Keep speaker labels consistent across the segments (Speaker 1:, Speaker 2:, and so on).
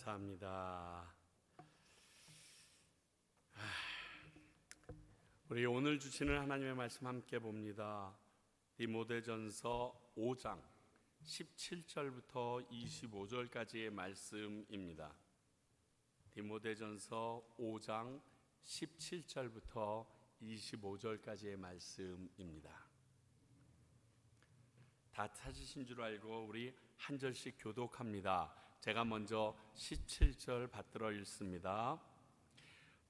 Speaker 1: 감사합니다. 우리 오늘 주시는 하나님의 말씀 함께 봅니다. 디모데전서 5장 17절부터 25절까지의 말씀입니다. 디모데전서 5장 17절부터 25절까지의 말씀입니다. 다 찾으신 줄 알고 우리 한 절씩 교독합니다. 제가 먼저 17절 받들어 읽습니다.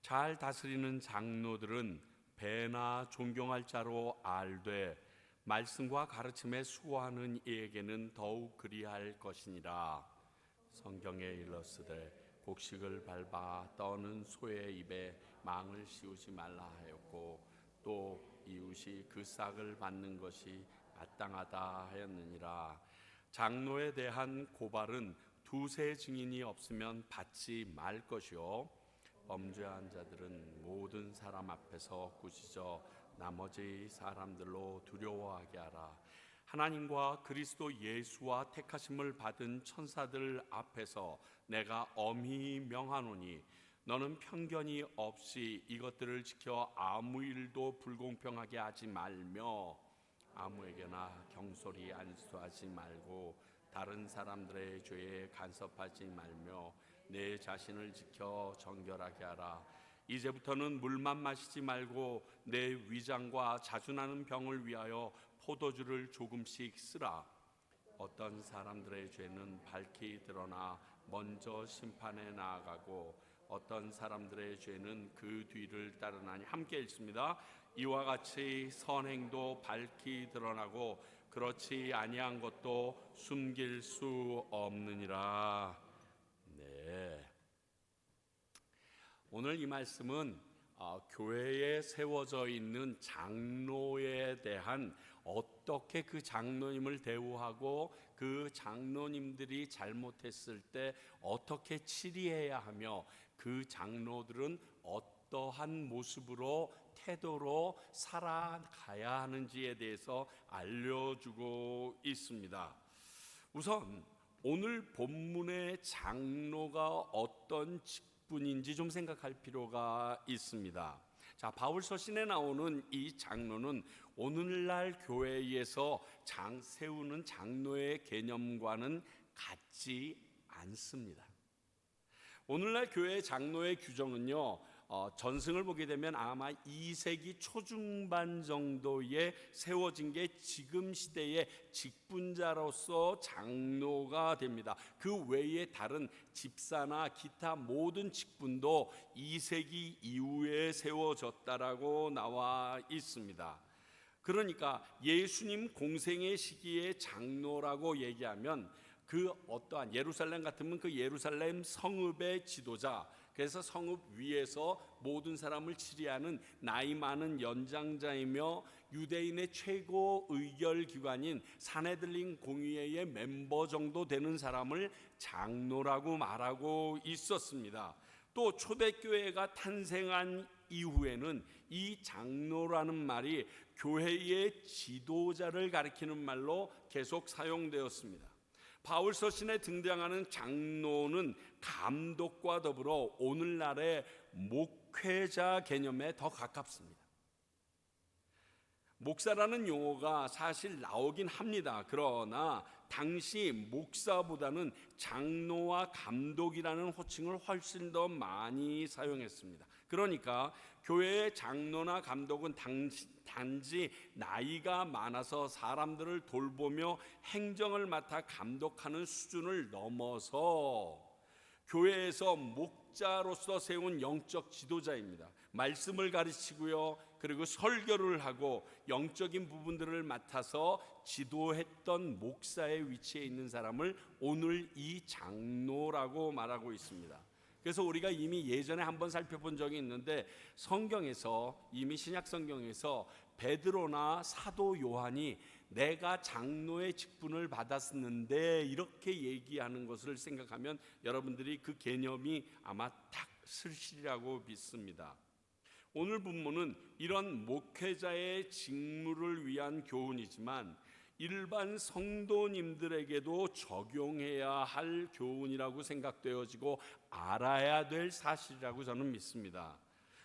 Speaker 1: 잘 다스리는 장로들은 배나 존경할 자로 알되 말씀과 가르침에 수고하는 이에게는 더욱 그리할 것이니라. 성경에 일렀으되 곡식을 밟아 떠는 소의 입에 망을 씌우지 말라 하였고 또 이웃이 그 싹을 받는 것이 마땅하다 하였느니라. 장로에 대한 고발은 두세 증인이 없으면 받지 말 것이요 범죄한 자들은 모든 사람 앞에서 꾸짖어 나머지 사람들로 두려워하게 하라. 하나님과 그리스도 예수와 택하심을 받은 천사들 앞에서 내가 엄히 명하노니 너는 편견이 없이 이것들을 지켜 아무 일도 불공평하게 하지 말며 아무에게나 경솔히 안수하지 말고 다른 사람들의 죄에 간섭하지 말며 내 자신을 지켜 정결하게 하라. 이제부터는 물만 마시지 말고 내 위장과 자주나는 병을 위하여 포도주를 조금씩 쓰라. 어떤 사람들의 죄는 밝히 드러나 먼저 심판에 나아가고 어떤 사람들의 죄는 그 뒤를 따르나니. 함께 읽습니다. 이와 같이 선행도 밝히 드러나고 그렇지 아니한 것도 숨길 수 없느니라. 네. 오늘 이 말씀은 교회에 세워져 있는 장로에 대한 어떻게 그 장로님을 대우하고 그 장로님들이 잘못했을 때 어떻게 치리해야 하며 그 장로들은 어떠한 모습으로 태도로 살아가야 하는지에 대해서 알려주고 있습니다. 우선 오늘 본문의 장로가 어떤 직분인지 좀 생각할 필요가 있습니다. 자, 바울 서신에 나오는 이 장로는 오늘날 교회에서 세우는 장로의 개념과는 같지 않습니다. 오늘날 교회의 장로의 규정은요, 전승을 보게 되면 아마 2세기 초중반 정도에 세워진 게 지금 시대의 직분자로서 장로가 됩니다. 그 외에 다른 집사나 기타 모든 직분도 2세기 이후에 세워졌다라고 나와 있습니다. 그러니까 예수님 공생의 시기에 장로라고 얘기하면 그 어떠한 예루살렘 같으면 그 예루살렘 성읍의 지도자, 그래서 성읍 위에서 모든 사람을 치리하는 나이 많은 연장자이며 유대인의 최고 의결기관인 사네들린 공의회의 멤버 정도 되는 사람을 장로라고 말하고 있었습니다. 또 초대교회가 탄생한 이후에는 이 장로라는 말이 교회의 지도자를 가리키는 말로 계속 사용되었습니다. 바울 서신에 등장하는 장로는 감독과 더불어 오늘날의 목회자 개념에 더 가깝습니다. 목사라는 용어가 사실 나오긴 합니다. 그러나 당시 목사보다는 장로와 감독이라는 호칭을 훨씬 더 많이 사용했습니다. 그러니까 교회의 장로나 감독은 단지 나이가 많아서 사람들을 돌보며 행정을 맡아 감독하는 수준을 넘어서 교회에서 목자로서 세운 영적 지도자입니다. 말씀을 가르치고요, 그리고 설교를 하고 영적인 부분들을 맡아서 지도했던 목사의 위치에 있는 사람을 오늘 이 장로라고 말하고 있습니다. 그래서 우리가 이미 예전에 한번 살펴본 적이 있는데 성경에서 이미 신약 성경에서 베드로나 사도 요한이 내가 장로의 직분을 받았는데 이렇게 얘기하는 것을 생각하면 여러분들이 그 개념이 아마 딱 슬시리라고 믿습니다. 오늘 본문은 이런 목회자의 직무를 위한 교훈이지만 일반 성도님들에게도 적용해야 할 교훈이라고 생각되어지고 알아야 될 사실이라고 저는 믿습니다.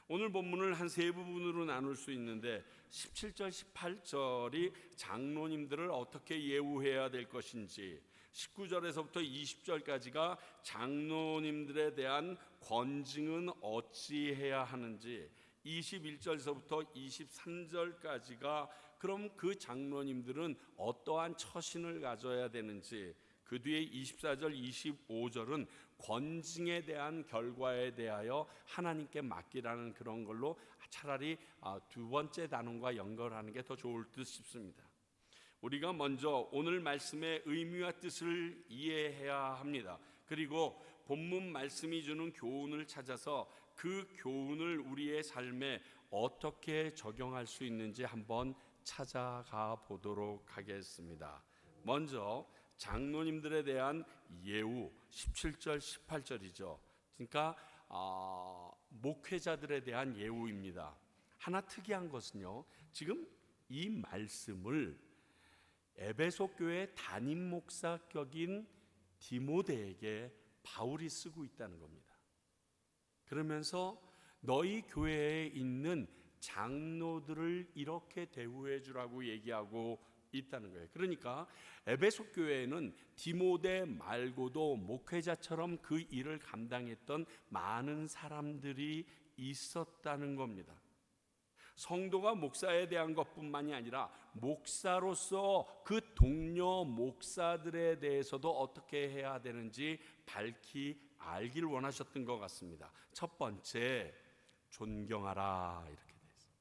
Speaker 1: 오늘 본문을 한 세 부분으로 나눌 수 있는데 17절, 18절이 장로님들을 어떻게 예우해야 될 것인지, 19절에서부터 20절까지가 장로님들에 대한 권징은 어찌해야 하는지, 21절에서부터 23절까지가 그럼 그 장로님들은 어떠한 처신을 가져야 되는지, 그 뒤에 24절, 25절은 권징에 대한 결과에 대하여 하나님께 맡기라는 그런 걸로 차라리 두 번째 단원과 연결하는 게 더 좋을 듯 싶습니다. 우리가 먼저 오늘 말씀의 의미와 뜻을 이해해야 합니다. 그리고 본문 말씀이 주는 교훈을 찾아서 그 교훈을 우리의 삶에 어떻게 적용할 수 있는지 한번 찾아가 보도록 하겠습니다. 먼저 장로님들에 대한 예우 17절 18절이죠. 그러니까 목회자들에 대한 예우입니다. 하나 특이한 것은요, 지금 이 말씀을 에베소 교회 담임 목사 격인 디모데에게 바울이 쓰고 있다는 겁니다. 그러면서 너희 교회에 있는 장로들을 이렇게 대우해 주라고 얘기하고 있다는 거예요. 그러니까 에베소 교회에는 디모데 말고도 목회자처럼 그 일을 감당했던 많은 사람들이 있었다는 겁니다. 성도가 목사에 대한 것뿐만이 아니라 목사로서 그 동료 목사들에 대해서도 어떻게 해야 되는지 밝히 알길 원하셨던 것 같습니다. 첫 번째, 존경하라 이렇게 돼 있어요.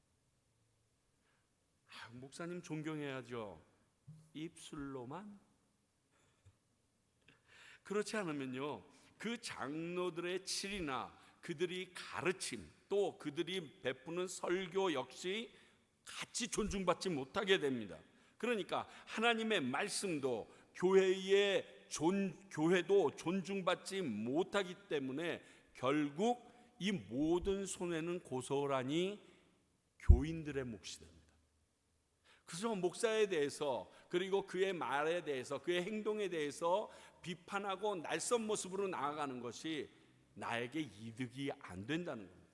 Speaker 1: 목사님 존경해야죠. 입술로만? 그렇지 않으면요, 그 장로들의 칠이나 그들이 가르침, 또 그들이 베푸는 설교 역시 같이 존중받지 못하게 됩니다. 그러니까 하나님의 말씀도 교회도 존중받지 못하기 때문에 결국 이 모든 손해는 고스란히 교인들의 몫이 됩니다. 그래서 목사에 대해서, 그리고 그의 말에 대해서, 그의 행동에 대해서 비판하고 날선 모습으로 나아가는 것이 나에게 이득이 안 된다는 겁니다.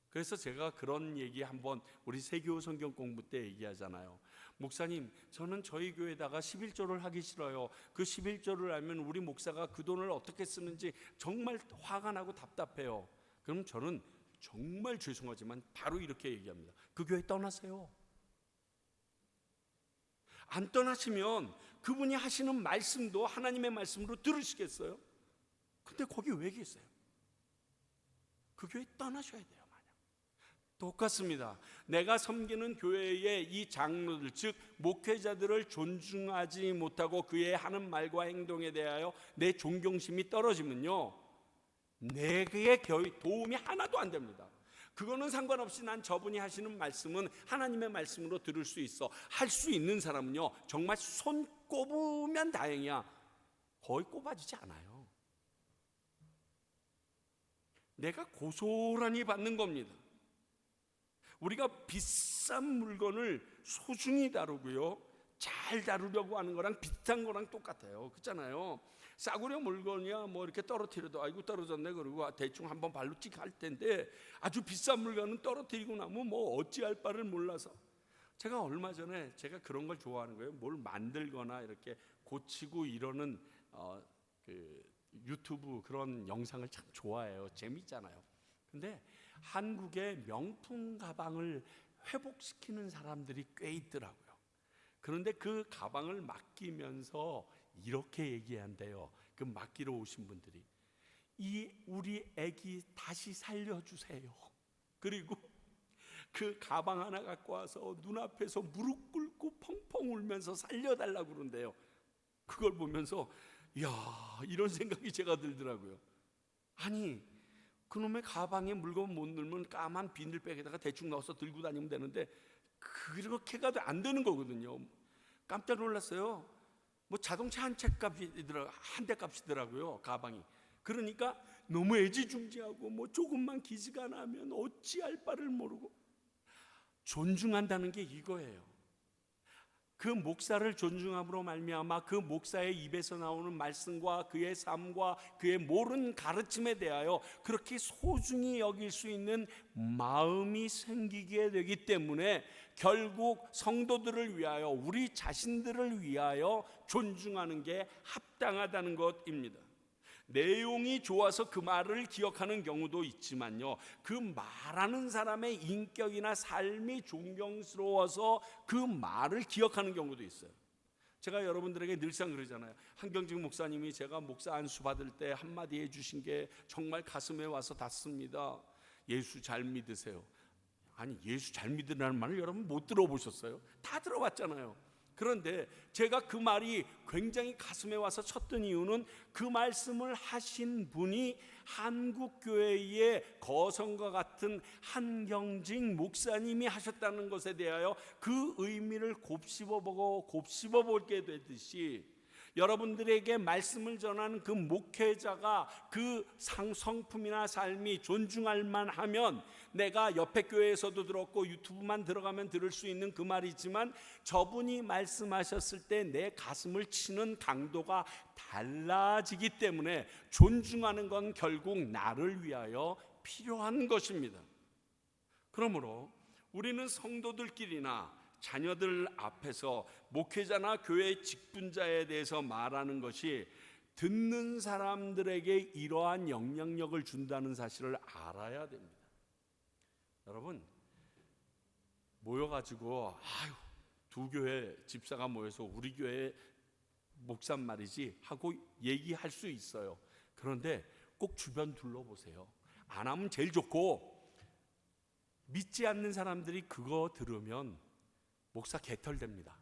Speaker 1: 그래서 제가 그런 얘기 한번 우리 세교 성경 공부 때 얘기하잖아요. 목사님, 저는 저희 교회에다가 11조를 하기 싫어요. 그 11조를 알면 우리 목사가 그 돈을 어떻게 쓰는지 정말 화가 나고 답답해요. 그럼 저는 정말 죄송하지만 바로 이렇게 얘기합니다. 그 교회 떠나세요. 안 떠나시면 그분이 하시는 말씀도 하나님의 말씀으로 들으시겠어요? 근데 거기 왜 계세요? 그 교회 떠나셔야 돼요. 똑같습니다. 내가 섬기는 교회의 이 장로들, 즉 목회자들을 존중하지 못하고 그의 하는 말과 행동에 대하여 내 존경심이 떨어지면요, 내게 도움이 하나도 안 됩니다. 그거는 상관없이 난 저분이 하시는 말씀은 하나님의 말씀으로 들을 수 있어. 할 수 있는 사람은요, 정말 손 꼽으면 다행이야. 거의 꼽아지지 않아요. 내가 고스란히 받는 겁니다. 우리가 비싼 물건을 소중히 다루고요, 잘 다루려고 하는 거랑 비슷한 거랑 똑같아요. 그렇잖아요. 싸구려 물건이야 뭐 이렇게 떨어뜨려도 아이고 떨어졌네 그러고 대충 한번 발로 찍 할 텐데, 아주 비싼 물건은 떨어뜨리고 나면 뭐 어찌할 바를 몰라서. 제가 얼마 전에 제가 그런 걸 좋아하는 거예요. 뭘 만들거나 이렇게 고치고 이러는 그 유튜브 그런 영상을 참 좋아해요. 재밌잖아요. 근데 한국의 명품 가방을 회복시키는 사람들이 꽤 있더라고요. 그런데 그 가방을 맡기면서 이렇게 얘기한대요. 그 맡기러 오신 분들이, 우리 애기 다시 살려주세요. 그리고 그 가방 하나 갖고 와서 눈앞에서 무릎 꿇고 펑펑 울면서 살려달라고 그런대요. 그걸 보면서 이런 생각이 제가 들더라고요. 아니, 그놈의 가방에 물건 못 넣으면 까만 비닐백에다가 대충 넣어서 들고 다니면 되는데 그렇게가 안 되는 거거든요. 깜짝 놀랐어요. 뭐 자동차 한 대 값이더라고요, 가방이. 그러니까 너무 애지중지하고 뭐 조금만 기지가 나면 어찌할 바를 모르고. 존중한다는 게 이거예요. 그 목사를 존중함으로 말미암아 그 목사의 입에서 나오는 말씀과 그의 삶과 그의 모든 가르침에 대하여 그렇게 소중히 여길 수 있는 마음이 생기게 되기 때문에 결국 성도들을 위하여, 우리 자신들을 위하여 존중하는 게 합당하다는 것입니다. 내용이 좋아서 그 말을 기억하는 경우도 있지만요, 그 말하는 사람의 인격이나 삶이 존경스러워서 그 말을 기억하는 경우도 있어요. 제가 여러분들에게 늘상 그러잖아요. 한경직 목사님이 제가 목사 안수 받을 때 한마디 해주신 게 정말 가슴에 와서 닿습니다. 예수 잘 믿으세요. 아니, 예수 잘 믿으라는 말을 여러분 못 들어보셨어요? 다 들어봤잖아요. 그런데 제가 그 말이 굉장히 가슴에 와서 쳤던 이유는 그 말씀을 하신 분이 한국교회의 거성과 같은 한경직 목사님이 하셨다는 것에 대하여 그 의미를 곱씹어보고 곱씹어보게 되듯이, 여러분들에게 말씀을 전하는 그 목회자가 그 성품이나 삶이 존중할 만하면, 내가 옆에 교회에서도 들었고 유튜브만 들어가면 들을 수 있는 그 말이지만, 저분이 말씀하셨을 때 내 가슴을 치는 강도가 달라지기 때문에 존중하는 건 결국 나를 위하여 필요한 것입니다. 그러므로 우리는 성도들끼리나 자녀들 앞에서 목회자나 교회 직분자에 대해서 말하는 것이 듣는 사람들에게 이러한 영향력을 준다는 사실을 알아야 됩니다. 여러분, 모여가지고 두 교회 집사가 모여서 우리 교회 목사 말이지 하고 얘기할 수 있어요. 그런데 꼭 주변 둘러보세요. 안 하면 제일 좋고, 믿지 않는 사람들이 그거 들으면 목사 개털됩니다.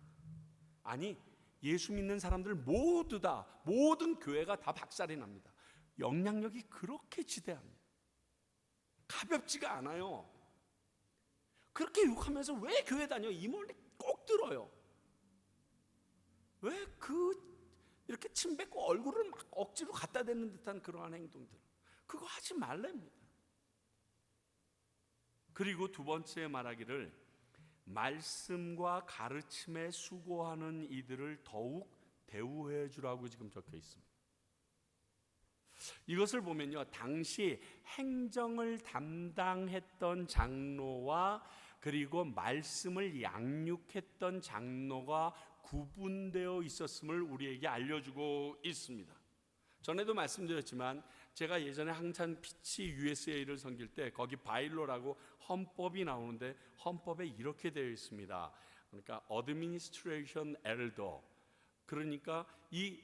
Speaker 1: 아니, 예수 믿는 사람들 모두 다, 모든 교회가 다 박살이 납니다. 영향력이 그렇게 지대합니다. 가볍지가 않아요. 그렇게 욕하면서 왜 교회 다녀? 이 말 꼭 들어요. 왜 이렇게 침 뱉고 얼굴을 막 억지로 갖다 대는 듯한 그러한 행동들, 그거 하지 말랍니다. 그리고 두 번째 말하기를, 말씀과 가르침에 수고하는 이들을 더욱 대우해 주라고 지금 적혀 있습니다. 이것을 보면요, 당시 행정을 담당했던 장로와 그리고 말씀을 양육했던 장로가 구분되어 있었음을 우리에게 알려주고 있습니다. 전에도 말씀드렸지만 제가 예전에 항상 피치 USA를 섬길 때 거기 바일로라고 헌법이 나오는데, 헌법에 이렇게 되어 있습니다. 그러니까 Administration Elder, 그러니까 이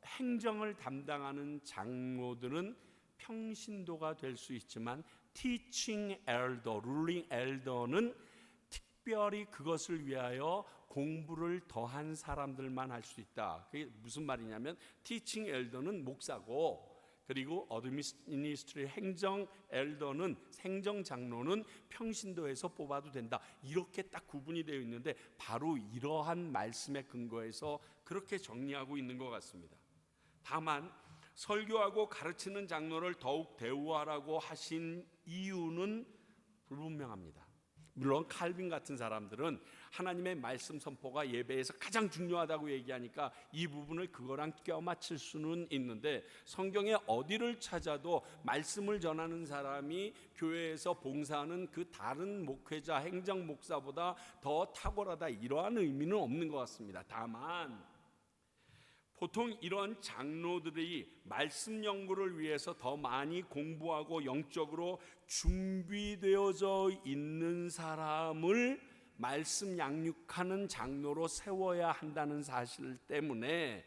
Speaker 1: 행정을 담당하는 장로들은 평신도가 될 수 있지만 Teaching Elder, Ruling Elder는 특별히 그것을 위하여 공부를 더한 사람들만 할 수 있다. 그게 무슨 말이냐면, Teaching Elder는 목사고, 그리고 Administrative 행정 엘더는, 행정 장로는 평신도에서 뽑아도 된다. 이렇게 딱 구분이 되어 있는데, 바로 이러한 말씀에 근거해서 그렇게 정리하고 있는 것 같습니다. 다만 설교하고 가르치는 장로를 더욱 대우하라고 하신 이유는 불분명합니다. 물론 칼빈 같은 사람들은 하나님의 말씀 선포가 예배에서 가장 중요하다고 얘기하니까 이 부분을 그거랑 껴맞출 수는 있는데, 성경에 어디를 찾아도 말씀을 전하는 사람이 교회에서 봉사하는 그 다른 목회자, 행정 목사보다 더 탁월하다, 이러한 의미는 없는 것 같습니다. 다만 보통 이런 장로들이 말씀 연구를 위해서 더 많이 공부하고 영적으로 준비되어져 있는 사람을 말씀 양육하는 장로로 세워야 한다는 사실 때문에,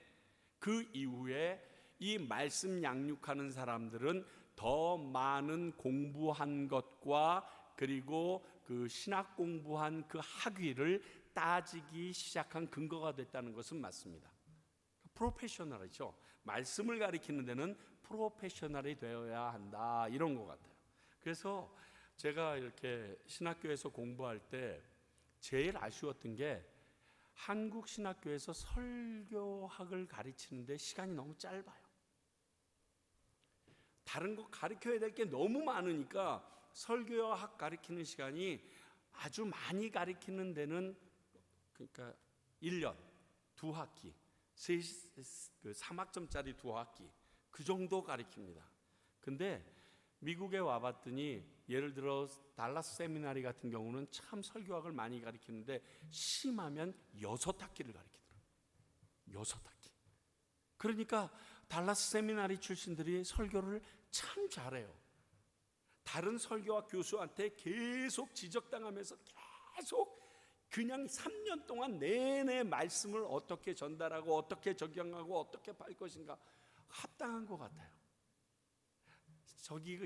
Speaker 1: 그 이후에 이 말씀 양육하는 사람들은 더 많은 공부한 것과 그리고 그 신학 공부한 그 학위를 따지기 시작한 근거가 됐다는 것은 맞습니다. 프로페셔널이죠. 말씀을 가리키는 데는 프로페셔널이 되어야 한다, 이런 것 같아요. 그래서 제가 이렇게 신학교에서 공부할 때 제일 아쉬웠던 게, 한국 신학교에서 설교학을 가르치는데 시간이 너무 짧아요. 다른 거 가르쳐야 될 게 너무 많으니까 설교학 가르치는 시간이, 아주 많이 가르치는 데는 그러니까 1년 2학기, 3학점짜리 2학기 그 정도 가르칩니다. 근데 미국에 와봤더니 예를 들어 달라스 세미나리 같은 경우는 참 설교학을 많이 가르치는데 심하면 6학기를 가르치더라고요. 6학기. 그러니까 달라스 세미나리 출신들이 설교를 참 잘해요. 다른 설교학 교수한테 계속 지적당하면서 계속 그냥 3년 동안 내내 말씀을 어떻게 전달하고 어떻게 적용하고 어떻게 할 것인가 합당한 것 같아요.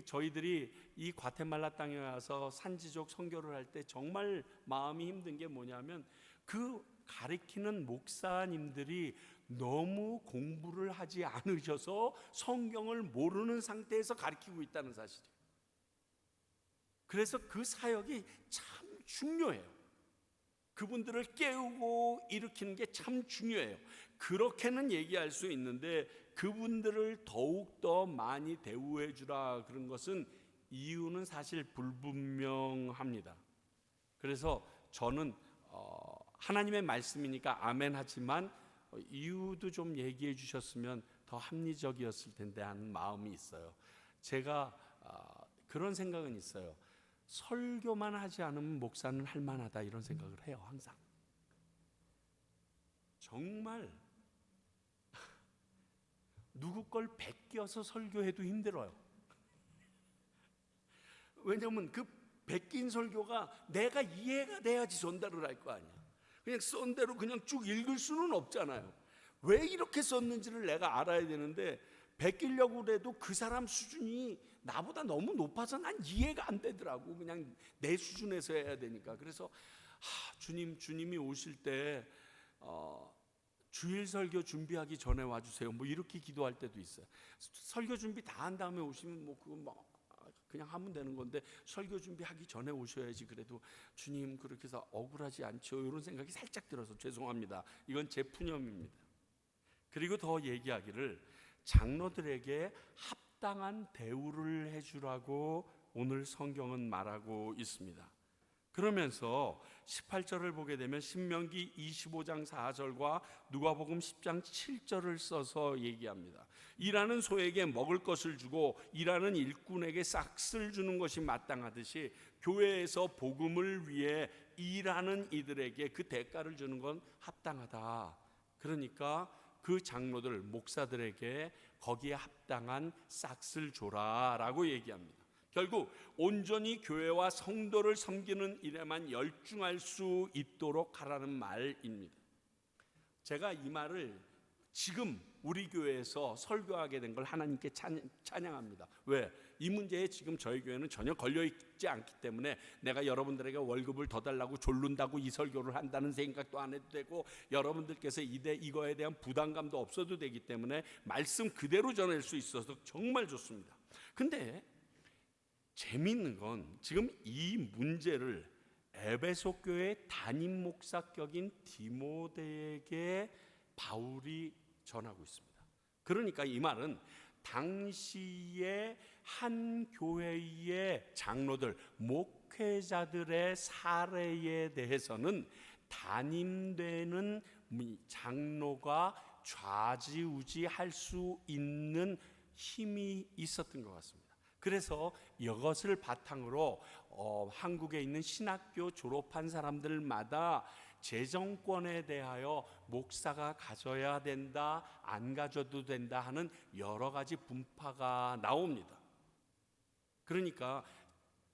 Speaker 1: 저희들이 이 과테말라 땅에 와서 산지족 선교를 할 때 정말 마음이 힘든 게 뭐냐면 그 가르치는 목사님들이 너무 공부를 하지 않으셔서 성경을 모르는 상태에서 가르치고 있다는 사실이에요. 그래서 그 사역이 참 중요해요. 그분들을 깨우고 일으키는 게 참 중요해요. 그렇게는 얘기할 수 있는데 그분들을 더욱더 많이 대우해 주라 그런 것은 이유는 사실 불분명합니다. 그래서 저는 하나님의 말씀이니까 아멘 하지만 이유도 좀 얘기해 주셨으면 더 합리적이었을 텐데 하는 마음이 있어요. 제가 그런 생각은 있어요. 설교만 하지 않으면 목사는 할 만하다 이런 생각을 해요. 항상. 정말 누구 걸 베껴서 설교해도 힘들어요. 왜냐하면 그 베낀 설교가 내가 이해가 돼야지 전달을 할 거 아니야. 그냥 쓴 대로 그냥 쭉 읽을 수는 없잖아요. 왜 이렇게 썼는지를 내가 알아야 되는데 베끼려고 해도 그 사람 수준이 나보다 너무 높아서 난 이해가 안 되더라고. 그냥 내 수준에서 해야 되니까. 그래서 주님이 오실 때 주일 설교 준비하기 전에 와주세요. 뭐 이렇게 기도할 때도 있어요. 설교 준비 다 한 다음에 오시면 뭐 그거 그냥 하면 되는 건데 설교 준비하기 전에 오셔야지. 그래도 주님 그렇게 해서 억울하지 않죠. 이런 생각이 살짝 들어서 죄송합니다. 이건 제 푸념입니다. 그리고 더 얘기하기를 장로들에게 합당한 대우를 해주라고 오늘 성경은 말하고 있습니다. 그러면서 18절을 보게 되면 신명기 25장 4절과 누가복음 10장 7절을 써서 얘기합니다. 일하는 소에게 먹을 것을 주고 일하는 일꾼에게 싹쓸 주는 것이 마땅하듯이 교회에서 복음을 위해 일하는 이들에게 그 대가를 주는 건 합당하다. 그러니까 그 장로들, 목사들에게 거기에 합당한 싹쓸 줘라라고 얘기합니다. 결국 온전히 교회와 성도를 섬기는 일에만 열중할 수 있도록 하라는 말입니다. 제가 이 말을 지금 우리 교회에서 설교하게 된 걸 하나님께 찬양합니다. 왜? 이 문제에 지금 저희 교회는 전혀 걸려있지 않기 때문에 내가 여러분들에게 월급을 더 달라고 졸른다고 이 설교를 한다는 생각도 안 해도 되고 여러분들께서 이거에 대한 부담감도 없어도 되기 때문에 말씀 그대로 전할 수 있어서 정말 좋습니다. 근데 재미있는 건 지금 이 문제를 에베소 교회 담임 목사격인 디모데에게 바울이 전하고 있습니다. 그러니까 이 말은 당시의 한 교회의 장로들, 목회자들의 사례에 대해서는 담임되는 장로가 좌지우지할 수 있는 힘이 있었던 것 같습니다. 그래서 이것을 바탕으로 한국에 있는 신학교 졸업한 사람들마다 재정권에 대하여 목사가 가져야 된다, 안 가져도 된다 하는 여러 가지 분파가 나옵니다. 그러니까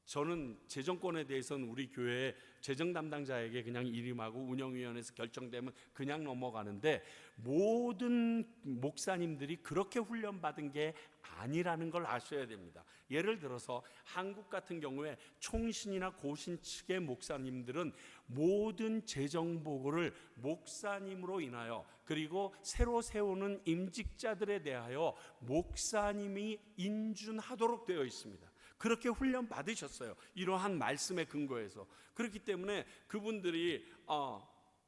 Speaker 1: 저는 재정권에 대해서는 우리 교회 재정 담당자에게 그냥 일임하고 운영위원회에서 결정되면 그냥 넘어가는데 모든 목사님들이 그렇게 훈련받은 게 아니라는 걸 아셔야 됩니다. 예를 들어서 한국 같은 경우에 총신이나 고신 측의 목사님들은 모든 재정 보고를 목사님으로 인하여 그리고 새로 세우는 임직자들에 대하여 목사님이 인준하도록 되어 있습니다. 그렇게 훈련 받으셨어요. 이러한 말씀에 근거해서. 그렇기 때문에 그분들이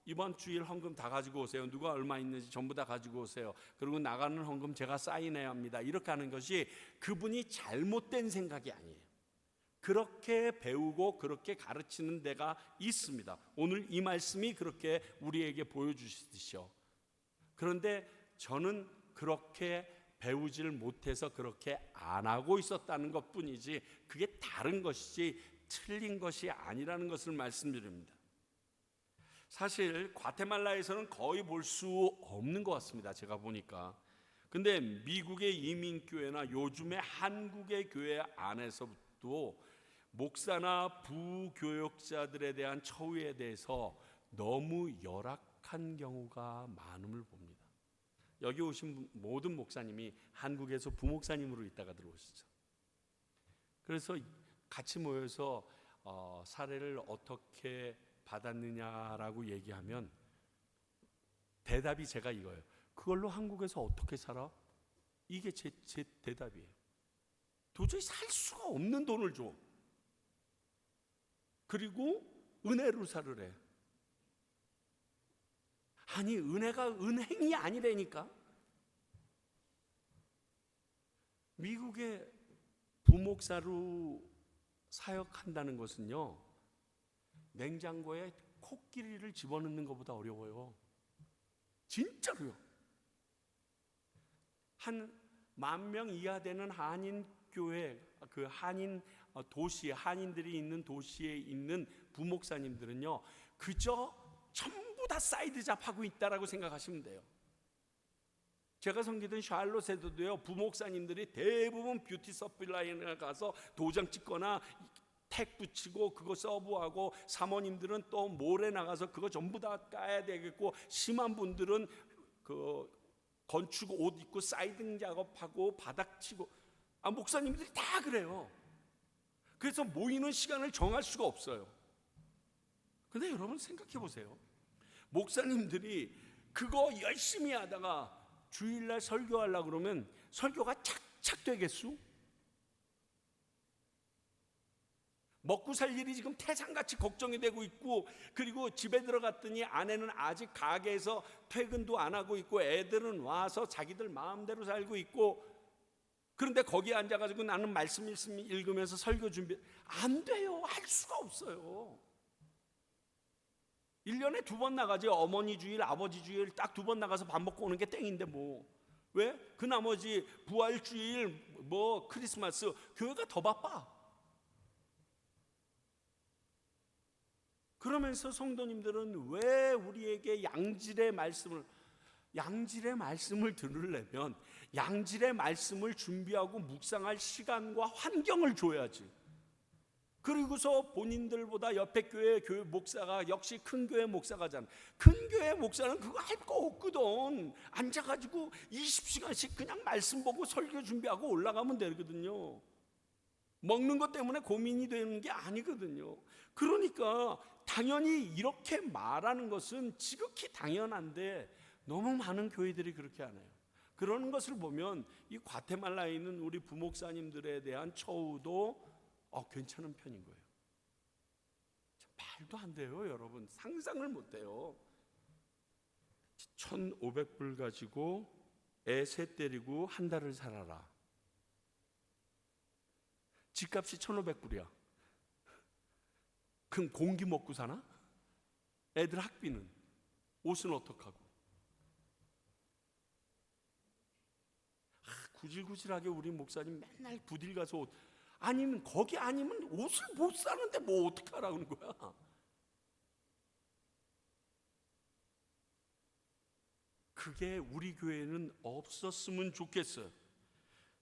Speaker 1: 이번 주일 헌금 다 가지고 오세요. 누가 얼마 있는지 전부 다 가지고 오세요. 그리고 나가는 헌금 제가 사인해야 합니다. 이렇게 하는 것이 그분이 잘못된 생각이 아니에요. 그렇게 배우고 그렇게 가르치는 데가 있습니다. 오늘 이 말씀이 그렇게 우리에게 보여주시듯이요. 그런데 저는 그렇게 배우질 못해서 그렇게 안 하고 있었다는 것뿐이지 그게 다른 것이지 틀린 것이 아니라는 것을 말씀드립니다. 사실 과테말라에서는 거의 볼 수 없는 것 같습니다. 제가 보니까. 근데 미국의 이민교회나 요즘의 한국의 교회 안에서도 목사나 부교역자들에 대한 처우에 대해서 너무 열악한 경우가 많음을 봅니다. 여기 오신 모든 목사님이 한국에서 부목사님으로 있다가 들어오시죠. 그래서 같이 모여서 사례를 어떻게 받았느냐라고 얘기하면 대답이 제가 이거예요. 그걸로 한국에서 어떻게 살아? 이게 제 대답이에요. 도저히 살 수가 없는 돈을 줘. 그리고 은혜로 살으래. 아니 은혜가 은행이 아니라니까. 미국의 부목사로 사역한다는 것은요, 냉장고에 코끼리를 집어넣는 것보다 어려워요. 진짜로요. 한 10,000명 이하 되는 한인 교회, 그 한인 도시, 한인들이 있는 도시에 있는 부목사님들은요, 그저 전부 다 사이드 잡하고 있다라고 생각하시면 돼요. 제가 섬기던 샬롯에도요, 부목사님들이 대부분 뷰티 서플라이에 가서 도장 찍거나 택 붙이고 그거 서브하고, 사모님들은 또 몰에 나가서 그거 전부 다 까야 되겠고, 심한 분들은 그 건축 옷 입고 사이딩 작업하고 바닥 치고, 목사님들이 다 그래요. 그래서 모이는 시간을 정할 수가 없어요. 근데 여러분 생각해 보세요. 목사님들이 그거 열심히 하다가 주일날 설교하려고 그러면 설교가 착착 되겠수? 먹고 살 일이 지금 태산같이 걱정이 되고 있고, 그리고 집에 들어갔더니 아내는 아직 가게에서 퇴근도 안 하고 있고, 애들은 와서 자기들 마음대로 살고 있고, 그런데 거기에 앉아가지고 나는 말씀 읽으면서 설교 준비 안 돼요. 할 수가 없어요. 1년에 2번 나가지. 어머니 주일, 아버지 주일 딱 2번 나가서 밥 먹고 오는 게 땡인데 뭐. 왜? 그 나머지 부활 주일, 뭐 크리스마스, 교회가 더 바빠. 그러면서 성도님들은 왜 우리에게 양질의 말씀을 들으려면 양질의 말씀을 준비하고 묵상할 시간과 환경을 줘야지. 그리고서 본인들보다 옆에 교회 목사가 역시 큰 교회 목사가잖아. 큰 교회 목사는 그거 할 거 없거든. 앉아가지고 20시간씩 그냥 말씀 보고 설교 준비하고 올라가면 되거든요. 먹는 것 때문에 고민이 되는 게 아니거든요. 그러니까 당연히 이렇게 말하는 것은 지극히 당연한데 너무 많은 교회들이 그렇게 안 해요. 그러는 것을 보면 이 과테말라에 있는 우리 부목사님들에 대한 처우도 괜찮은 편인 거예요. 말도 안 돼요, 여러분. 상상을 못 해요. 1,500불 가지고 애 셋 데리고 한 달을 살아라. 집값이 1,500불이야. 그럼 공기 먹고 사나? 애들 학비는? 옷은 어떡하고? 구질구질하게 우리 목사님 맨날 부딜 가서 옷, 아니면 거기 아니면 옷을 못 사는데 뭐 어떡하라는 거야? 그게 우리 교회는 없었으면 좋겠어요.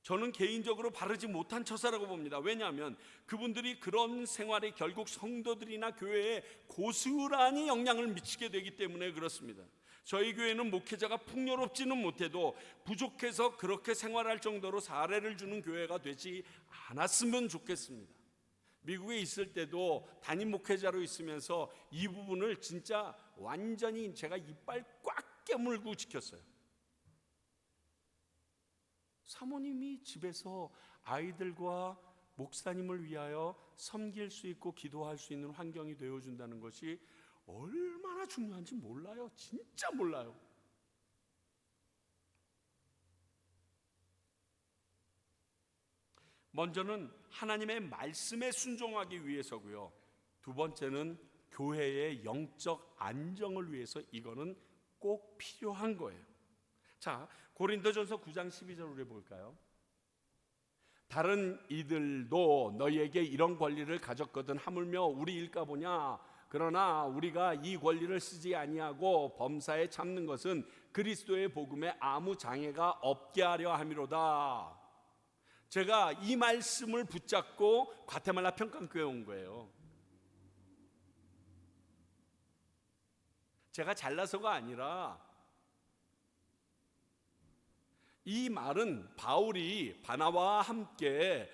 Speaker 1: 저는 개인적으로 바르지 못한 처사라고 봅니다. 왜냐하면 그분들이 그런 생활이 결국 성도들이나 교회에 고스란히 영향을 미치게 되기 때문에 그렇습니다. 저희 교회는 목회자가 풍요롭지는 못해도 부족해서 그렇게 생활할 정도로 사례를 주는 교회가 되지 않았으면 좋겠습니다. 미국에 있을 때도 담임 목회자로 있으면서 이 부분을 진짜 완전히 제가 이빨 꽉 깨물고 지켰어요. 사모님이 집에서 아이들과 목사님을 위하여 섬길 수 있고 기도할 수 있는 환경이 되어준다는 것이 얼마나 중요한지 몰라요. 진짜 몰라요. 먼저는 하나님의 말씀에 순종하기 위해서고요. 두 번째는 교회의 영적 안정을 위해서 이거는 꼭 필요한 거예요. 자, 고린도전서 9장 12절 우리 볼까요? 다른 이들도 너희에게 이런 권리를 가졌거든 하물며 우리 일까 보냐. 그러나 우리가 이 권리를 쓰지 아니하고 범사에 참는 것은 그리스도의 복음에 아무 장애가 없게 하려 함이로다. 제가 이 말씀을 붙잡고 과테말라 평강교회 온 거예요. 제가 잘나서가 아니라 이 말은 바울이 바나바와 함께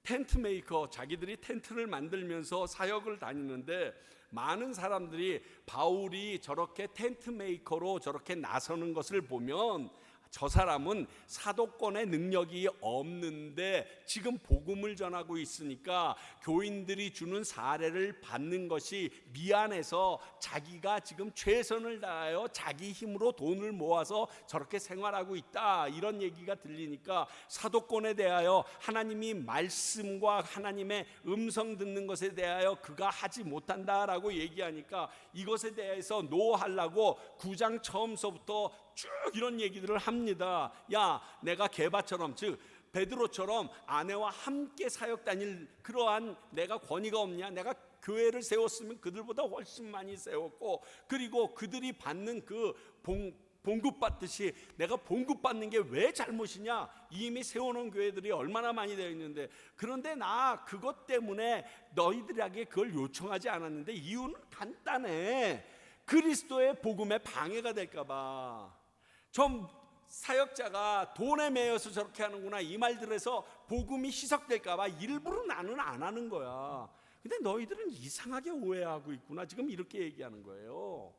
Speaker 1: 텐트 메이커, 자기들이 텐트를 만들면서 사역을 다니는데 많은 사람들이 바울이 저렇게 텐트 메이커로 저렇게 나서는 것을 보면 저 사람은 사도권의 능력이 없는데 지금 복음을 전하고 있으니까 교인들이 주는 사례를 받는 것이 미안해서 자기가 지금 최선을 다하여 자기 힘으로 돈을 모아서 저렇게 생활하고 있다, 이런 얘기가 들리니까 사도권에 대하여 하나님이 말씀과 하나님의 음성 듣는 것에 대하여 그가 하지 못한다라고 얘기하니까 이것에 대해서 노하려고 9장 처음서부터 쭉 이런 얘기들을 합니다. 야, 내가 게바처럼, 즉 베드로처럼 아내와 함께 사역 다닐 그러한 내가 권위가 없냐? 내가 교회를 세웠으면 그들보다 훨씬 많이 세웠고, 그리고 그들이 받는 그 봉급받듯이 내가 봉급받는 게 왜 잘못이냐? 이미 세워놓은 교회들이 얼마나 많이 되어 있는데. 그런데 나 그것 때문에 너희들에게 그걸 요청하지 않았는데 이유는 간단해. 그리스도의 복음에 방해가 될까 봐. 좀 사역자가 돈에 매여서 저렇게 하는구나, 이 말들에서 복음이 희석될까 봐 일부러 나는 안 하는 거야. 근데 너희들은 이상하게 오해하고 있구나, 지금 이렇게 얘기하는 거예요.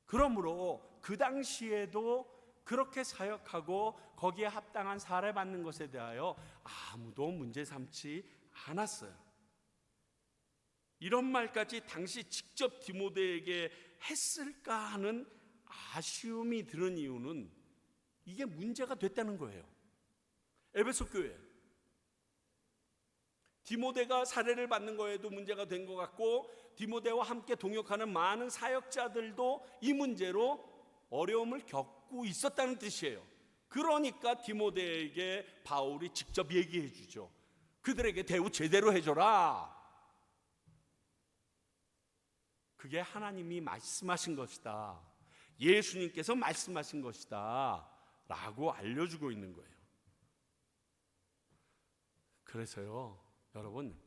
Speaker 1: 그러므로 그 당시에도 그렇게 사역하고 거기에 합당한 사례 받는 것에 대하여 아무도 문제 삼지 않았어요. 이런 말까지 당시 직접 디모데에게 했을까 하는 아쉬움이 드는 이유는 이게 문제가 됐다는 거예요. 에베소 교회 디모데가 사례를 받는 거에도 문제가 된 것 같고, 디모데와 함께 동역하는 많은 사역자들도 이 문제로 어려움을 겪고 있었다는 뜻이에요. 그러니까 디모데에게 바울이 직접 얘기해 주죠. 그들에게 대우 제대로 해줘라. 그게 하나님이 말씀하신 것이다, 예수님께서 말씀하신 것이다 라고 알려주고 있는 거예요. 그래서요, 여러분,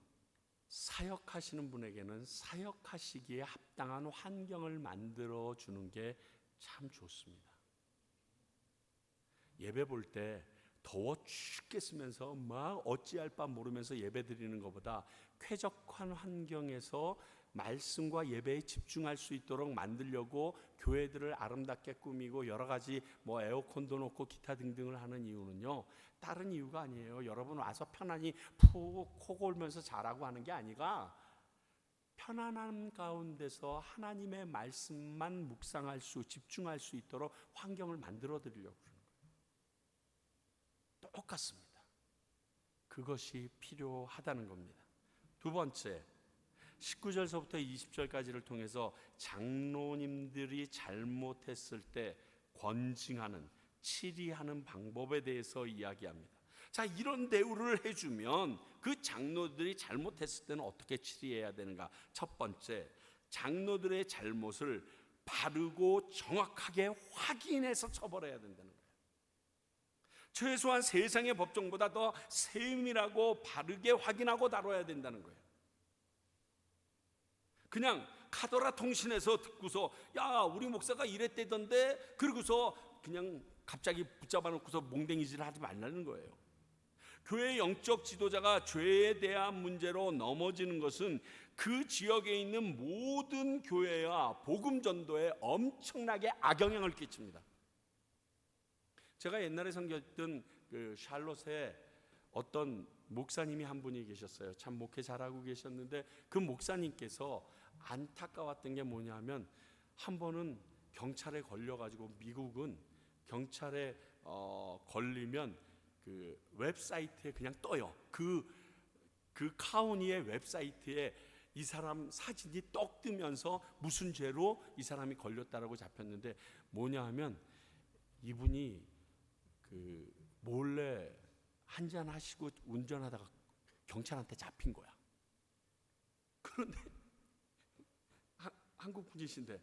Speaker 1: 사역하시는 분에게는 사역하시기에 합당한 환경을 만들어 주는 게 참 좋습니다. 예배 볼 때 더워 죽겠으면서 막 어찌할 바 모르면서 예배 드리는 것보다 쾌적한 환경에서 말씀과 예배에 집중할 수 있도록 만들려고 교회들을 아름답게 꾸미고 여러 가지 에어컨도 놓고 기타 등등을 하는 이유는요, 다른 이유가 아니에요. 여러분 와서 편안히 푹 코 골면서 자라고 하는 게 아니라 편안한 가운데서 하나님의 말씀만 묵상할 수, 집중할 수 있도록 환경을 만들어 드리려고 그러는 거예요. 똑같습니다. 그것이 필요하다는 겁니다. 두 번째, 19절서부터 20절까지를 통해서 장로님들이 잘못했을 때 권징하는, 치리하는 방법에 대해서 이야기합니다. 자, 이런 대우를 해주면 그 장로들이 잘못했을 때는 어떻게 치리해야 되는가? 첫 번째, 장로들의 잘못을 바르고 정확하게 확인해서 처벌해야 된다는 거예요. 최소한 세상의 법정보다 더 세밀하고 바르게 확인하고 다뤄야 된다는 거예요. 그냥 카더라 통신에서 듣고서 야, 우리 목사가 이랬대던데, 그러고서 그냥 갑자기 붙잡아 놓고서 몽댕이질 하지 말라는 거예요. 교회 영적 지도자가 죄에 대한 문제로 넘어지는 것은 그 지역에 있는 모든 교회와 복음 전도에 엄청나게 악영향을 끼칩니다. 제가 옛날에 섬겼던 그 샬롯에 어떤 목사님이 한 분이 계셨어요. 참 목회 잘하고 계셨는데 그 목사님께서 안타까웠던 게 뭐냐면, 한 번은 경찰에 걸려가지고, 미국은 경찰에 걸리면 그 웹사이트에 그냥 떠요. 그 카우니의 웹사이트에 이 사람 사진이 떡 뜨면서 무슨 죄로 이 사람이 걸렸다라고 잡혔는데, 뭐냐 하면 이분이 그 몰래 한잔 하시고 운전하다가 경찰한테 잡힌 거야. 그런데 한국 분이신데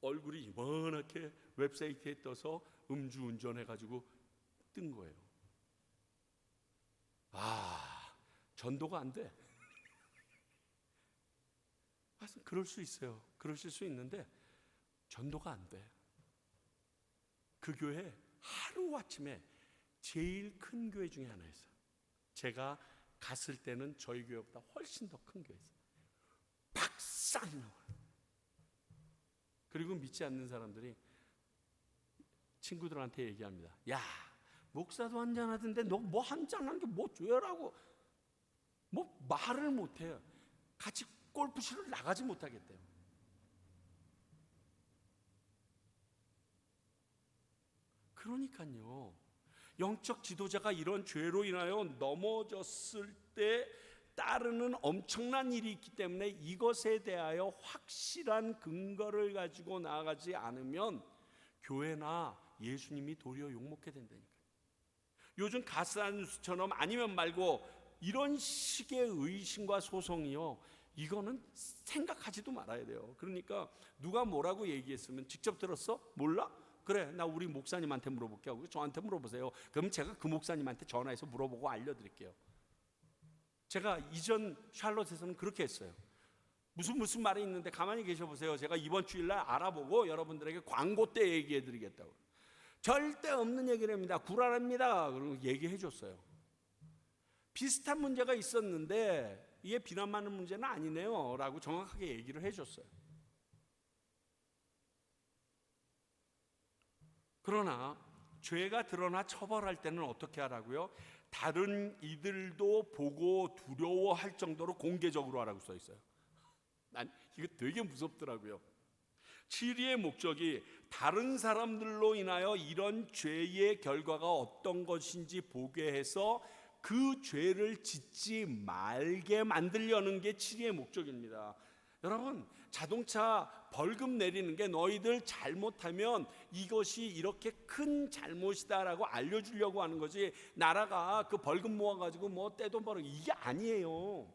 Speaker 1: 얼굴이 이만하게 웹사이트에 떠서 음주운전해가지고 뜬 거예요. 전도가 안 돼. 그럴 수 있어요. 그러실 수 있는데 전도가 안 돼. 그 교회 하루아침에 제일 큰 교회 중에 하나였어요. 제가 갔을 때는 저희 교회보다 훨씬 더 큰 교회였어요. 박살 나와요. 그리고 믿지 않는 사람들이 친구들한테 얘기합니다. 야, 목사도 한잔하던데 너 뭐 한잔하는 게 뭐 죄라고 뭐 말을 못해요. 같이 골프실을 나가지 못하겠대요. 그러니까요, 영적 지도자가 이런 죄로 인하여 넘어졌을 때 따르는 엄청난 일이 있기 때문에 이것에 대하여 확실한 근거를 가지고 나아가지 않으면 교회나 예수님이 도리어 욕먹게 된다니까요. 요즘 가스뉴스처럼 아니면 말고 이런 식의 의심과 소송이요, 이거는 생각하지도 말아야 돼요. 그러니까 누가 뭐라고 얘기했으면 직접 들었어? 몰라? 그래, 나 우리 목사님한테 물어볼게 하고 저한테 물어보세요. 그럼 제가 그 목사님한테 전화해서 물어보고 알려드릴게요. 제가 이전 샬롯에서는 그렇게 했어요. 무슨 말이 있는데 가만히 계셔보세요. 제가 이번 주일날 알아보고 여러분들에게 광고 때 얘기해드리겠다고. 절대 없는 얘기랍니다. 구라랍니다. 그러고 얘기해줬어요. 비슷한 문제가 있었는데 이게 비난받는 문제는 아니네요 라고 정확하게 얘기를 해줬어요. 그러나 죄가 드러나 처벌할 때는 어떻게 하라고요? 다른 이들도 보고 두려워할 정도로 공개적으로 하라고 써 있어요. 난 이거 되게 무섭더라고요. 치리의 목적이 다른 사람들로 인하여 이런 죄의 결과가 어떤 것인지 보게 해서 그 죄를 짓지 말게 만들려는 게 치리의 목적입니다. 여러분, 자동차 벌금 내리는 게 너희들 잘못하면 이것이 이렇게 큰 잘못이다라고 알려주려고 하는 거지, 나라가 그 벌금 모아가지고 뭐 떼돈 벌어, 이게 아니에요.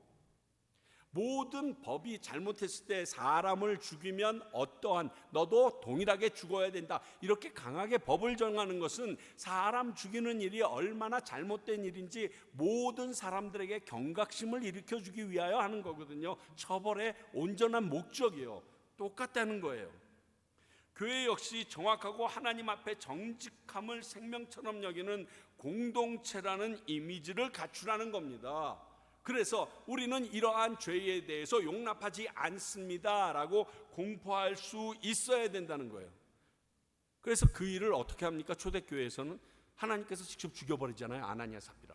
Speaker 1: 모든 법이 잘못했을 때 사람을 죽이면 어떠한, 너도 동일하게 죽어야 된다, 이렇게 강하게 법을 정하는 것은 사람 죽이는 일이 얼마나 잘못된 일인지 모든 사람들에게 경각심을 일으켜주기 위하여 하는 거거든요. 처벌의 온전한 목적이에요. 똑같다는 거예요. 교회 역시 정확하고 하나님 앞에 정직함을 생명처럼 여기는 공동체라는 이미지를 갖추라는 겁니다. 그래서 우리는 이러한 죄에 대해서 용납하지 않습니다라고 공포할 수 있어야 된다는 거예요. 그래서 그 일을 어떻게 합니까? 초대교회에서는 하나님께서 직접 죽여버리잖아요. 아나니아 삽비라.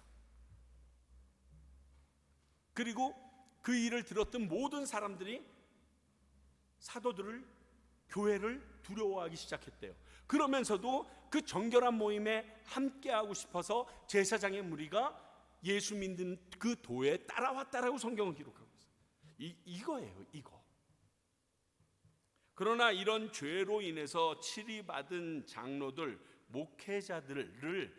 Speaker 1: 그리고 그 일을 들었던 모든 사람들이 사도들을, 교회를 두려워하기 시작했대요. 그러면서도 그 정결한 모임에 함께하고 싶어서 제사장의 무리가 예수 믿는 그 도에 따라왔다라고 성경은 기록하고 있어요. 이거예요, 이거. 그러나 이런 죄로 인해서 치리받은 장로들, 목회자들을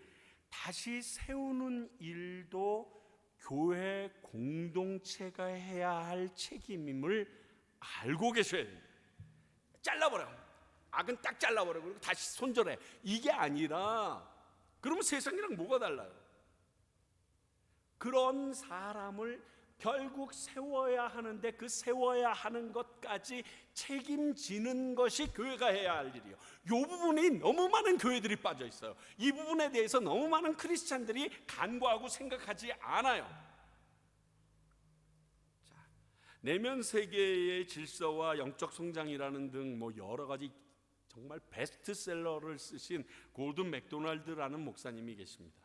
Speaker 1: 다시 세우는 일도 교회 공동체가 해야 할 책임임을 알고 계셔야 됩니다. 잘라버려. 악은 딱 잘라버려. 그리고 다시 손절해. 이게 아니라, 그러면 세상이랑 뭐가 달라요? 그런 사람을 결국 세워야 하는데 그 세워야 하는 것까지 책임지는 것이 교회가 해야 할 일이에요. 이 부분이 너무 많은 교회들이 빠져 있어요. 이 부분에 대해서 너무 많은 크리스찬들이 간과하고 생각하지 않아요. 자, 내면 세계의 질서와 영적 성장이라는 등 뭐 여러 가지 정말 베스트셀러를 쓰신 고든 맥도날드라는 목사님이 계십니다.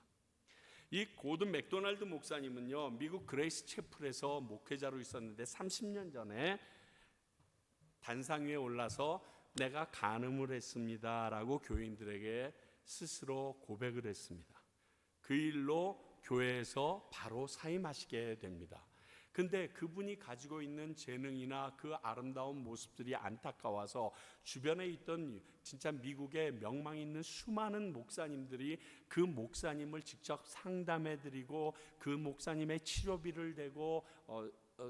Speaker 1: 이 고든 맥도날드 목사님은요, 미국 그레이스 채플에서 목회자로 있었는데 30년 전에 단상 위에 올라서 내가 간음을 했습니다라고 교인들에게 스스로 고백을 했습니다. 그 일로 교회에서 바로 사임하시게 됩니다. 근데 그분이 가지고 있는 재능이나 그 아름다운 모습들이 안타까워서 주변에 있던 진짜 미국에 명망 있는 수많은 목사님들이 그 목사님을 직접 상담해드리고 그 목사님의 치료비를 대고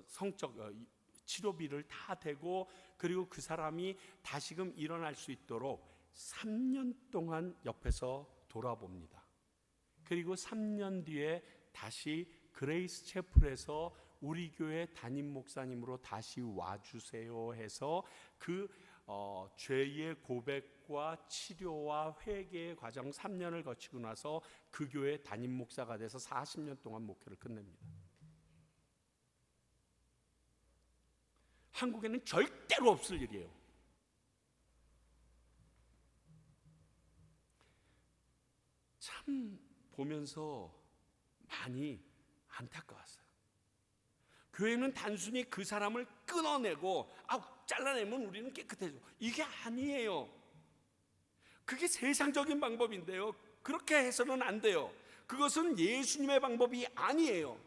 Speaker 1: 성적 치료비를 다 대고, 그리고 그 사람이 다시금 일어날 수 있도록 3년 동안 옆에서 돌아봅니다. 그리고 3년 뒤에 다시 그레이스 채플에서 우리 교회 담임 목사님으로 다시 와주세요 해서 그 죄의 고백과 치료와 회개의 과정 3년을 거치고 나서 그 교회 담임 목사가 돼서 40년 동안 목회를 끝냅니다. 한국에는 절대로 없을 일이에요. 참 보면서 많이 안타까웠어요. 교회는 단순히 그 사람을 끊어내고 잘라내면 우리는 깨끗해져, 이게 아니에요. 그게 세상적인 방법인데요, 그렇게 해서는 안 돼요. 그것은 예수님의 방법이 아니에요.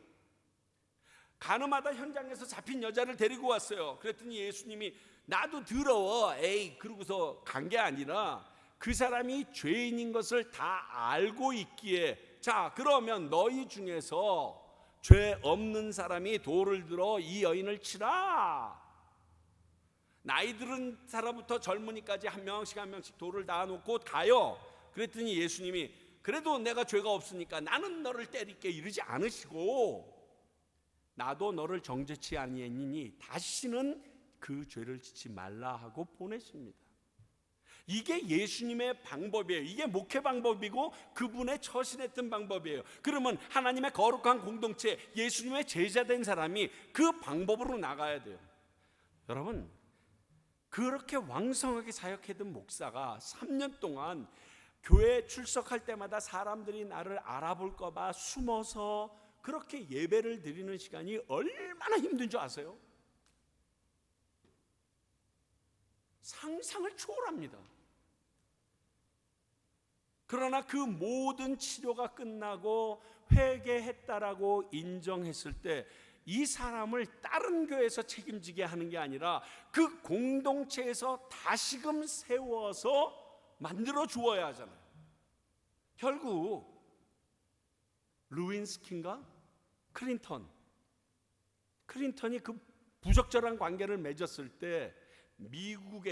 Speaker 1: 가늠하다 현장에서 잡힌 여자를 데리고 왔어요. 그랬더니 예수님이 나도 더러워 에이 그러고서 간 게 아니라 그 사람이 죄인인 것을 다 알고 있기에, 자 그러면 너희 중에서 죄 없는 사람이 돌을 들어 이 여인을 치라. 나이 들은 사람부터 젊은이까지 한 명씩 돌을 놔놓고 가요. 그랬더니 예수님이 그래도 내가 죄가 없으니까 나는 너를 때릴게 이러지 않으시고, 나도 너를 정죄치 아니하니 다시는 그 죄를 짓지 말라 하고 보내십니다. 이게 예수님의 방법이에요. 이게 목회 방법이고 그분의 처신했던 방법이에요. 그러면 하나님의 거룩한 공동체, 예수님의 제자된 사람이 그 방법으로 나가야 돼요. 여러분, 그렇게 왕성하게 사역했던 목사가 3년 동안 교회에 출석할 때마다 사람들이 나를 알아볼까 봐 숨어서 그렇게 예배를 드리는 시간이 얼마나 힘든 줄 아세요? 상상을 초월합니다. 그러나 그 모든 치료가 끝나고 회개했다라고 인정했을 때 이 사람을 다른 교회에서 책임지게 하는 게 아니라 그 공동체에서 다시금 세워서 만들어 주어야 하잖아요. 결국 루윈스키인가 클린턴이 그 부적절한 관계를 맺었을 때 미국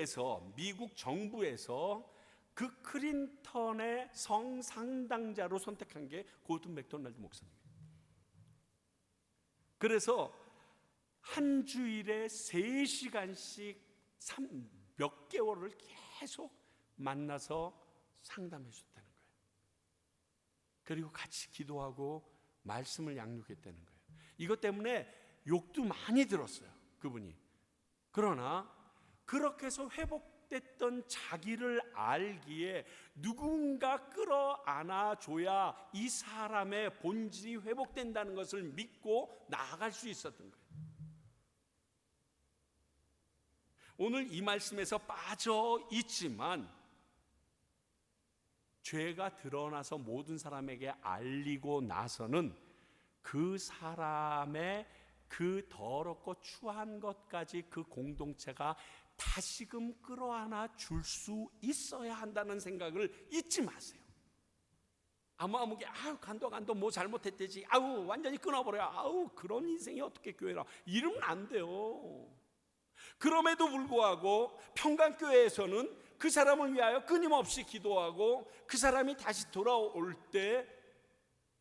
Speaker 1: 정부에서 그 클린턴의 성상당자로 선택한 게 고든 맥도날드 목사님이에요. 그래서 한 주일에 3시간씩 몇 개월을 계속 만나서 상담해 줬다는 거예요. 그리고 같이 기도하고 말씀을 양육했다는 거예요. 이것 때문에 욕도 많이 들었어요, 그분이. 그러나 그렇게 해서 회복됐던 자기를 알기에 누군가 끌어안아 줘야 이 사람의 본질이 회복된다는 것을 믿고 나아갈 수 있었던 거예요. 오늘 이 말씀에서 빠져 있지만 죄가 드러나서 모든 사람에게 알리고 나서는 그 사람의 그 더럽고 추한 것까지 그 공동체가 다시금 끌어안아 줄 수 있어야 한다는 생각을 잊지 마세요. 아무게 간도 뭐 잘못했대지, 완전히 끊어버려, 그런 인생이 어떻게 교회라, 이러면 안 돼요. 그럼에도 불구하고 평강교회에서는 그 사람을 위하여 끊임없이 기도하고 그 사람이 다시 돌아올 때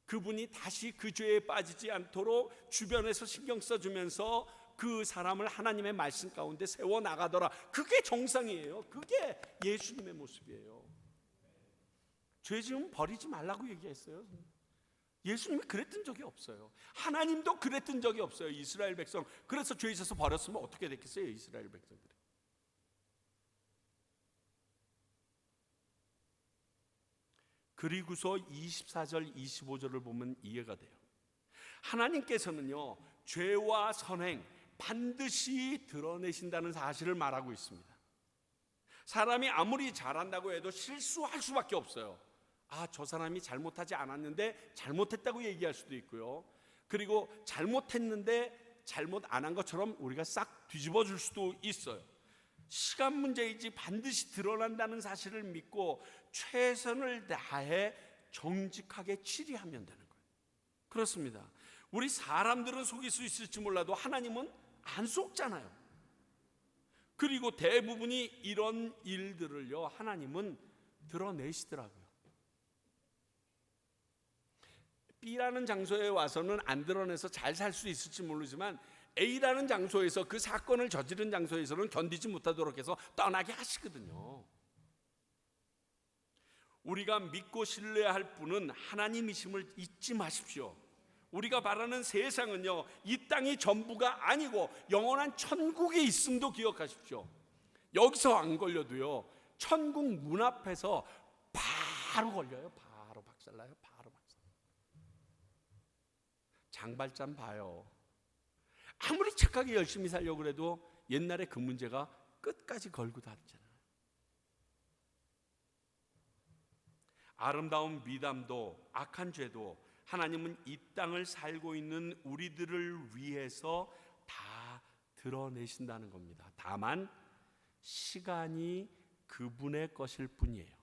Speaker 1: 그분이 다시 그 죄에 빠지지 않도록 주변에서 신경 써주면서 그 사람을 하나님의 말씀 가운데 세워나가더라. 그게 정상이에요. 그게 예수님의 모습이에요. 죄 지으면 버리지 말라고 얘기했어요. 예수님이 그랬던 적이 없어요. 하나님도 그랬던 적이 없어요. 이스라엘 백성, 그래서 죄 있어서 버렸으면 어떻게 됐겠어요, 이스라엘 백성들이. 그리고서 24절 25절을 보면 이해가 돼요. 하나님께서는요, 죄와 선행 반드시 드러내신다는 사실을 말하고 있습니다. 사람이 아무리 잘한다고 해도 실수할 수밖에 없어요. 저 사람이 잘못하지 않았는데 잘못했다고 얘기할 수도 있고요. 그리고 잘못했는데 잘못 안 한 것처럼 우리가 싹 뒤집어 줄 수도 있어요. 시간 문제이지 반드시 드러난다는 사실을 믿고 최선을 다해 정직하게 치리하면 되는 거예요. 그렇습니다. 우리 사람들은 속일 수 있을지 몰라도 하나님은 안 속잖아요. 그리고 대부분이 이런 일들을요, 하나님은 드러내시더라고요. B라는 장소에 와서는 안 드러내서 잘 살 수 있을지 모르지만 A라는 장소에서, 그 사건을 저지른 장소에서는 견디지 못하도록 해서 떠나게 하시거든요. 우리가 믿고 신뢰할 분은 하나님이심을 잊지 마십시오. 우리가 바라는 세상은요, 이 땅이 전부가 아니고 영원한 천국에 있음도 기억하십시오. 여기서 안 걸려도요, 천국 문 앞에서 바로 걸려요. 바로 박살나요. 바로 박살. 장발장 봐요. 아무리 착하게 열심히 살려고 해도 옛날에 그 문제가 끝까지 걸고 닿잖아요. 아름다운 미담도 악한 죄도 하나님은 이 땅을 살고 있는 우리들을 위해서 다 드러내신다는 겁니다. 다만 시간이 그분의 것일 뿐이에요.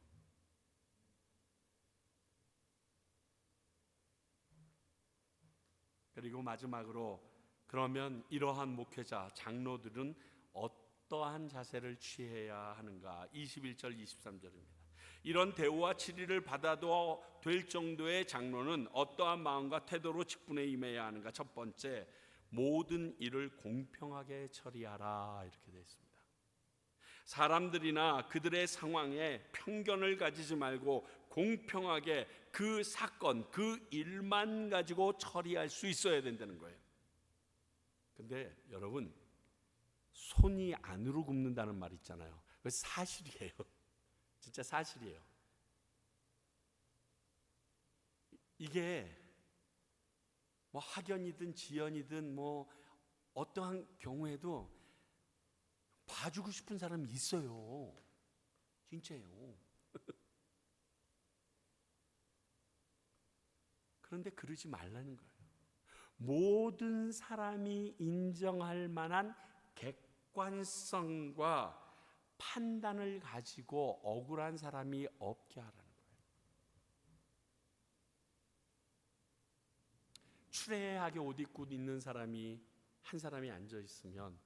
Speaker 1: 그리고 마지막으로, 그러면 이러한 목회자, 장로들은 어떠한 자세를 취해야 하는가? 21절 23절입니다. 이런 대우와 치리를 받아도 될 정도의 장로는 어떠한 마음과 태도로 직분에 임해야 하는가? 첫 번째, 모든 일을 공평하게 처리하라, 이렇게 되어 있습니다. 사람들이나 그들의 상황에 편견을 가지지 말고 공평하게 그 사건, 그 일만 가지고 처리할 수 있어야 된다는 거예요. 근데 여러분, 손이 안으로 굽는다는 말 있잖아요. 그거 사실이에요. 진짜 사실이에요. 이게 뭐 학연이든 지연이든 뭐 어떠한 경우에도 봐주고 싶은 사람이 있어요. 진짜예요. 그런데 그러지 말라는 거예요. 모든 사람이 인정할 만한 객관성과 판단을 가지고 억울한 사람이 없게 하라는 거예요. 추레하게 옷 입고 있는 사람이 한 사람이 앉아 있으면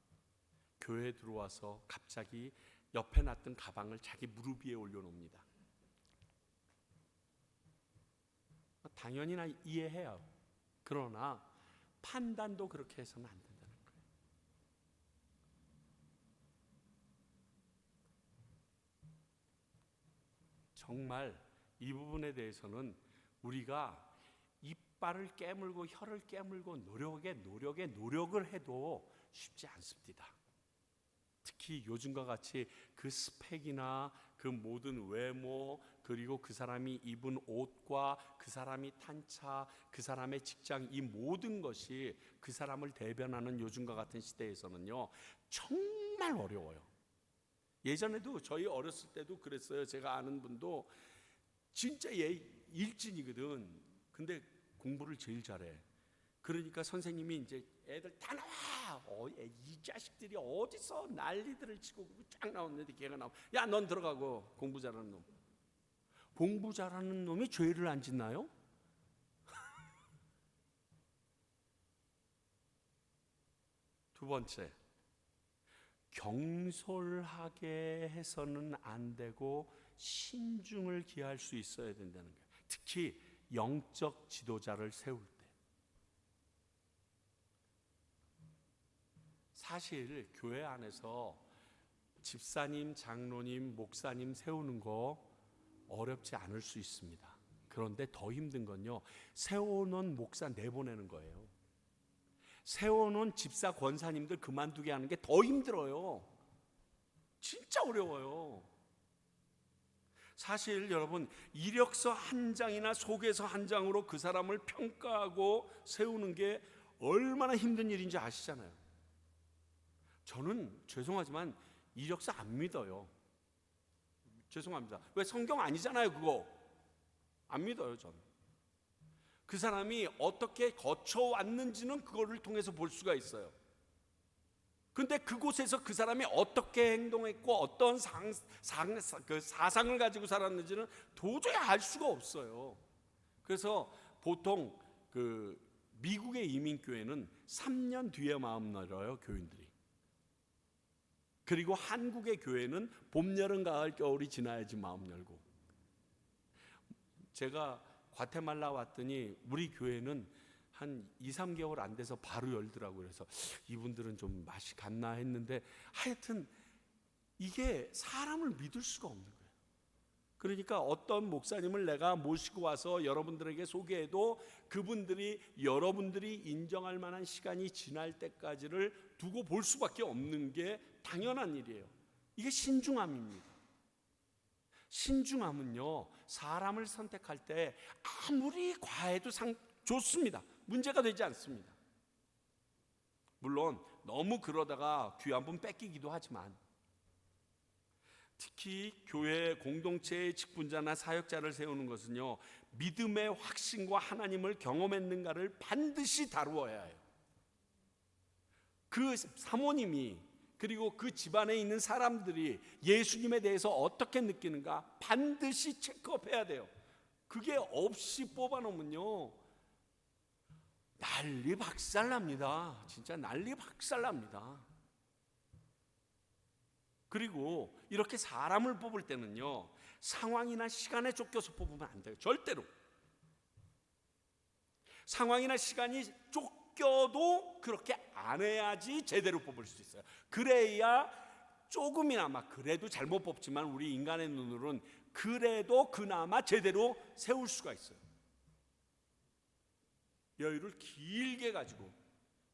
Speaker 1: 교회에 들어와서 갑자기 옆에 놨던 가방을 자기 무릎 위에 올려놓습니다. 당연히 나 이해해요. 그러나 판단도 그렇게 해서는 안 된다는 거예요. 정말 이 부분에 대해서는 우리가 이빨을 깨물고 혀를 깨물고 노력을 해도 쉽지 않습니다. 특히 요즘과 같이 그 스펙이나 그 모든 외모, 그리고 그 사람이 입은 옷과 그 사람이 탄 차, 그 사람의 직장, 이 모든 것이 그 사람을 대변하는 요즘과 같은 시대에서는요, 정말 어려워요. 예전에도 저희 어렸을 때도 그랬어요. 제가 아는 분도 진짜 얘 일진이거든. 근데 공부를 제일 잘해. 그러니까 선생님이 이제 애들 다 나와. 이 자식들이 어디서 난리들을 치고 쫙 나왔는데 걔가 나와. 야, 넌 들어가고. 공부 잘하는 놈. 공부 잘하는 놈이 죄를 안 짓나요? 두 번째, 경솔하게 해서는 안 되고 신중을 기할 수 있어야 된다는 거예요. 특히 영적 지도자를 세울 때. 사실 교회 안에서 집사님, 장로님, 목사님 세우는 거 어렵지 않을 수 있습니다. 그런데 더 힘든 건요, 세워놓은 목사 내보내는 거예요. 세워놓은 집사 권사님들 그만두게 하는 게 더 힘들어요. 진짜 어려워요. 사실 여러분, 이력서 한 장이나 소개서 한 장으로 그 사람을 평가하고 세우는 게 얼마나 힘든 일인지 아시잖아요. 저는 죄송하지만 이력서 안 믿어요. 죄송합니다. 왜? 성경 아니잖아요, 그거. 안 믿어요, 저는. 그 사람이 어떻게 거쳐왔는지는 그거를 통해서 볼 수가 있어요. 근데 그곳에서 그 사람이 어떻게 행동했고 어떤 그 사상을 가지고 살았는지는 도저히 알 수가 없어요. 그래서 보통 그 미국의 이민교회는 3년 뒤에 마음 열어요, 교인들이. 그리고 한국의 교회는 봄, 여름, 가을, 겨울이 지나야지 마음 열고. 제가 과테말라 왔더니 우리 교회는 한 2, 3개월 안 돼서 바로 열더라고요. 그래서 이분들은 좀 맛이 갔나 했는데 하여튼 이게 사람을 믿을 수가 없는 거예요. 그러니까 어떤 목사님을 내가 모시고 와서 여러분들에게 소개해도 그분들이 여러분들이 인정할 만한 시간이 지날 때까지를 두고 볼 수밖에 없는 게 당연한 일이에요. 이게 신중함입니다. 신중함은요, 사람을 선택할 때 아무리 과해도 좋습니다. 문제가 되지 않습니다. 물론 너무 그러다가 귀한 분 뺏기기도 하지만, 특히 교회 공동체의 직분자나 사역자를 세우는 것은요, 믿음의 확신과 하나님을 경험했는가를 반드시 다루어야 해요. 그 사모님이 그리고 그 집안에 있는 사람들이 예수님에 대해서 어떻게 느끼는가 반드시 체크업해야 돼요. 그게 없이 뽑아놓으면요, 난리 박살납니다. 진짜 난리 박살납니다. 그리고 이렇게 사람을 뽑을 때는요, 상황이나 시간에 쫓겨서 뽑으면 안 돼요. 절대로. 상황이나 시간이 쫓겨도 그렇게 안 해야지 제대로 뽑을 수 있어요. 그래야 조금이나마, 그래도 잘못 뽑지만 우리 인간의 눈으로는 그래도 그나마 제대로 세울 수가 있어요. 여유를 길게 가지고,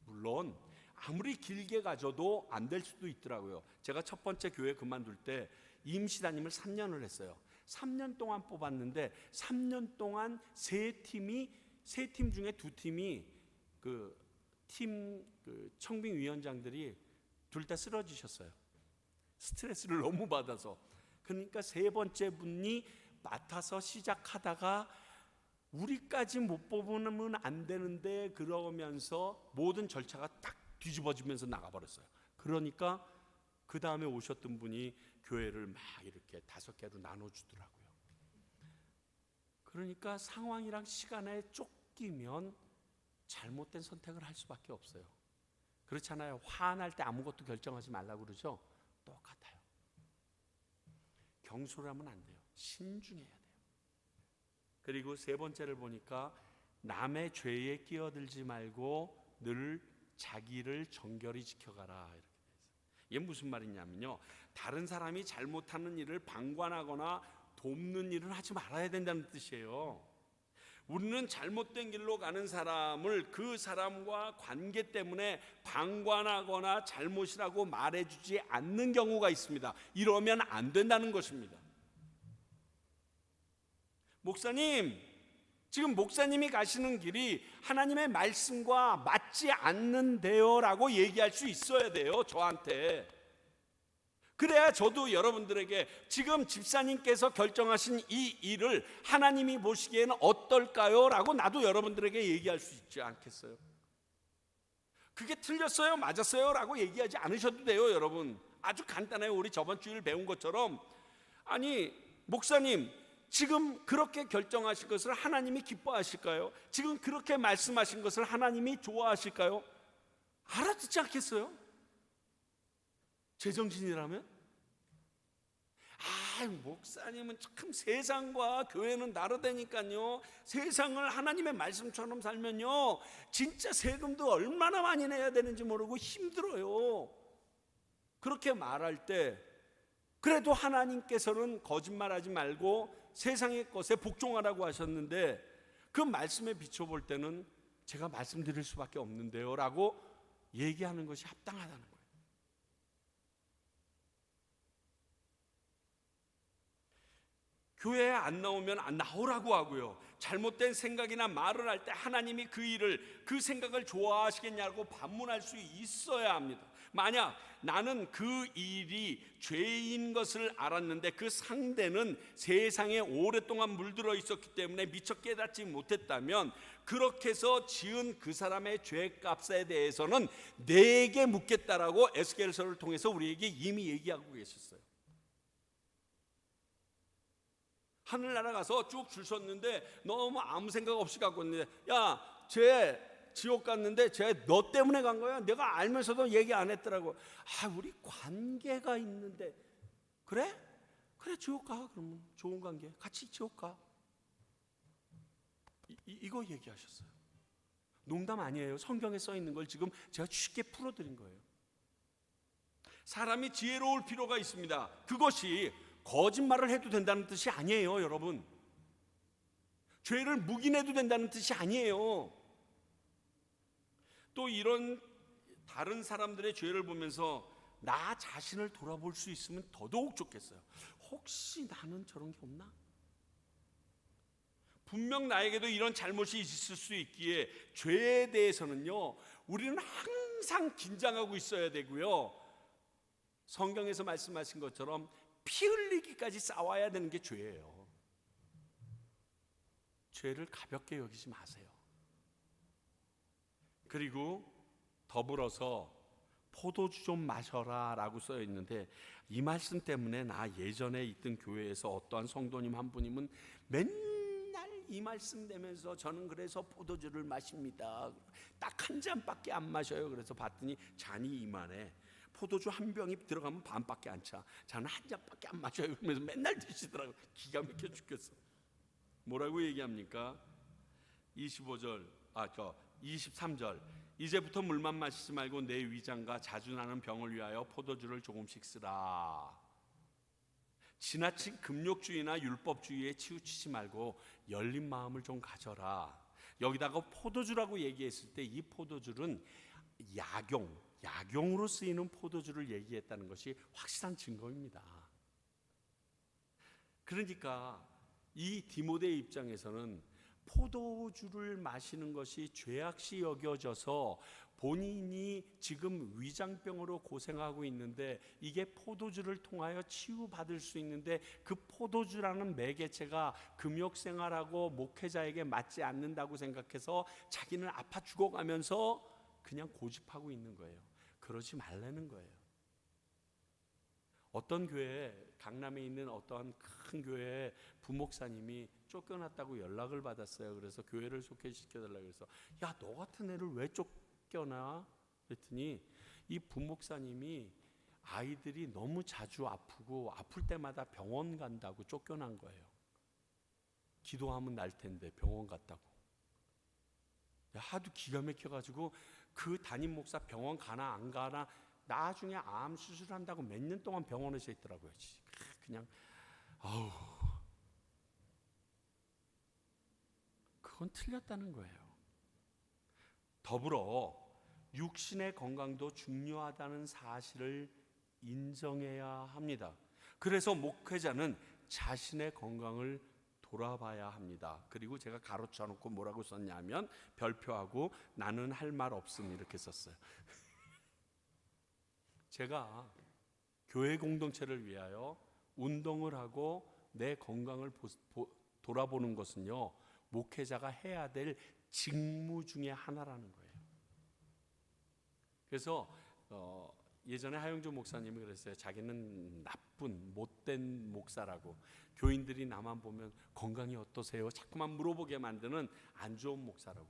Speaker 1: 물론 아무리 길게 가져도 안 될 수도 있더라고요. 제가 첫 번째 교회 그만둘 때 임시담임을 3년을 했어요. 3년 동안 뽑았는데 3년 동안 세 팀 중에 2팀이 그 청빙위원장들이 둘 다 쓰러지셨어요. 스트레스를 너무 받아서. 그러니까 세 번째 분이 맡아서 시작하다가 우리까지 못 뽑으면 안 되는데 그러면서 모든 절차가 딱 뒤집어지면서 나가버렸어요. 그러니까 그 다음에 오셨던 분이 교회를 막 이렇게 5개로 나눠주더라고요. 그러니까 상황이랑 시간에 쫓기면 잘못된 선택을 할 수밖에 없어요. 그렇잖아요. 화날 때 아무것도 결정하지 말라고 그러죠. 똑같아요. 경솔하면 안 돼요. 신중해야 돼요. 그리고 세 번째를 보니까 남의 죄에 끼어들지 말고 늘 자기를 정결히 지켜가라, 이렇게 돼 있어요. 이게 무슨 말이냐면요, 다른 사람이 잘못하는 일을 방관하거나 돕는 일은 하지 말아야 된다는 뜻이에요. 우리는 잘못된 길로 가는 사람을 그 사람과 관계 때문에 방관하거나 잘못이라고 말해주지 않는 경우가 있습니다. 이러면 안 된다는 것입니다. 목사님, 지금 목사님이 가시는 길이 하나님의 말씀과 맞지 않는데요 라고 얘기할 수 있어야 돼요, 저한테. 그래야 저도 여러분들에게 지금 집사님께서 결정하신 이 일을 하나님이 보시기에는 어떨까요? 라고 나도 여러분들에게 얘기할 수 있지 않겠어요? 그게 틀렸어요? 맞았어요? 라고 얘기하지 않으셔도 돼요, 여러분. 아주 간단해요. 우리 저번 주일 배운 것처럼, 아니 목사님, 지금 그렇게 결정하신 것을 하나님이 기뻐하실까요? 지금 그렇게 말씀하신 것을 하나님이 좋아하실까요? 알아듣지 않겠어요? 제정신이라면? 목사님은 참 세상과 교회는 다르다니까요. 세상을 하나님의 말씀처럼 살면요, 진짜 세금도 얼마나 많이 내야 되는지 모르고 힘들어요. 그렇게 말할 때 그래도 하나님께서는 거짓말하지 말고 세상의 것에 복종하라고 하셨는데, 그 말씀에 비춰볼 때는 제가 말씀드릴 수밖에 없는데요 라고 얘기하는 것이 합당하다는 거예요. 교회에 안 나오면 안 나오라고 하고요, 잘못된 생각이나 말을 할 때 하나님이 그 일을, 그 생각을 좋아하시겠냐고 반문할 수 있어야 합니다. 만약 나는 그 일이 죄인 것을 알았는데 그 상대는 세상에 오랫동안 물들어 있었기 때문에 미처 깨닫지 못했다면, 그렇게 해서 지은 그 사람의 죄값에 대해서는 내게 묻겠다라고 에스겔서를 통해서 우리에게 이미 얘기하고 계셨어요. 하늘나라 가서 쭉 줄 섰는데 너무 아무 생각 없이 갖고 있는데, 야, 쟤 지옥 갔는데 쟤 너 때문에 간 거야? 내가 알면서도 얘기 안 했더라고. 아, 우리 관계가 있는데. 그래? 그래, 지옥 가. 그러면 좋은 관계 같이 지옥 가. 이거 얘기하셨어요. 농담 아니에요. 성경에 써 있는 걸 지금 제가 쉽게 풀어드린 거예요. 사람이 지혜로울 필요가 있습니다. 그것이 거짓말을 해도 된다는 뜻이 아니에요, 여러분. 죄를 묵인해도 된다는 뜻이 아니에요. 또 이런 다른 사람들의 죄를 보면서 나 자신을 돌아볼 수 있으면 더더욱 좋겠어요. 혹시 나는 저런 게 없나? 분명 나에게도 이런 잘못이 있을 수 있기에 죄에 대해서는요, 우리는 항상 긴장하고 있어야 되고요, 성경에서 말씀하신 것처럼 피 흘리기까지 싸워야 되는 게 죄예요. 죄를 가볍게 여기지 마세요. 그리고 더불어서 포도주 좀 마셔라 라고 써 있는데, 이 말씀 때문에 나 예전에 있던 교회에서 어떠한 성도님 한 분이면 맨날 이 말씀 되면서 저는 그래서 포도주를 마십니다. 딱 한 잔밖에 안 마셔요. 그래서 봤더니 잔이 이만해. 포도주 한 병이 들어가면 반밖에 안 차. 저는 한 잔밖에 안 마셔요. 그러면서 맨날 드시더라고요. 기가 막혀 죽겠어. 뭐라고 얘기합니까? 23절. 이제부터 물만 마시지 말고 내 위장과 자주 나는 병을 위하여 포도주를 조금씩 쓰라. 지나친 금욕주의나 율법주의에 치우치지 말고 열린 마음을 좀 가져라. 여기다가 포도주라고 얘기했을 때 이 포도주는 약용으로 쓰이는 포도주를 얘기했다는 것이 확실한 증거입니다. 그러니까 이 디모데 입장에서는 포도주를 마시는 것이 죄악시 여겨져서 본인이 지금 위장병으로 고생하고 있는데, 이게 포도주를 통하여 치유받을 수 있는데 그 포도주라는 매개체가 금욕생활하고 목회자에게 맞지 않는다고 생각해서 자기는 아파 죽어가면서 그냥 고집하고 있는 거예요. 그러지 말라는 거예요. 어떤 교회, 강남에 있는 어떠한 큰 교회에 부목사님이 쫓겨났다고 연락을 받았어요. 그래서 교회를 소개시켜달라고 해서, 야, 너 같은 애를 왜 쫓겨나? 그랬더니 이 부목사님이 아이들이 너무 자주 아프고 아플 때마다 병원 간다고 쫓겨난 거예요. 기도하면 날 텐데 병원 갔다고. 하도 기가 막혀가지고 그 담임 목사 병원 가나 안 가나, 나중에 암 수술한다고 몇 년 동안 병원에서 있더라고요. 그냥 아우, 그건 틀렸다는 거예요. 더불어 육신의 건강도 중요하다는 사실을 인정해야 합니다. 그래서 목회자는 자신의 건강을 돌아봐야 합니다. 그리고 제가 가로쳐 놓고 뭐라고 썼냐면, 별표하고 나는 할 말 없음 이렇게 썼어요. 제가 교회 공동체를 위하여 운동을 하고 내 건강을 돌아보는 것은요, 목회자가 해야 될 직무 중에 하나라는 거예요. 그래서 예전에 하영조 목사님이 그랬어요. 자기는 나쁜 못된 목사라고, 교인들이 나만 보면 건강이 어떠세요? 자꾸만 물어보게 만드는 안 좋은 목사라고.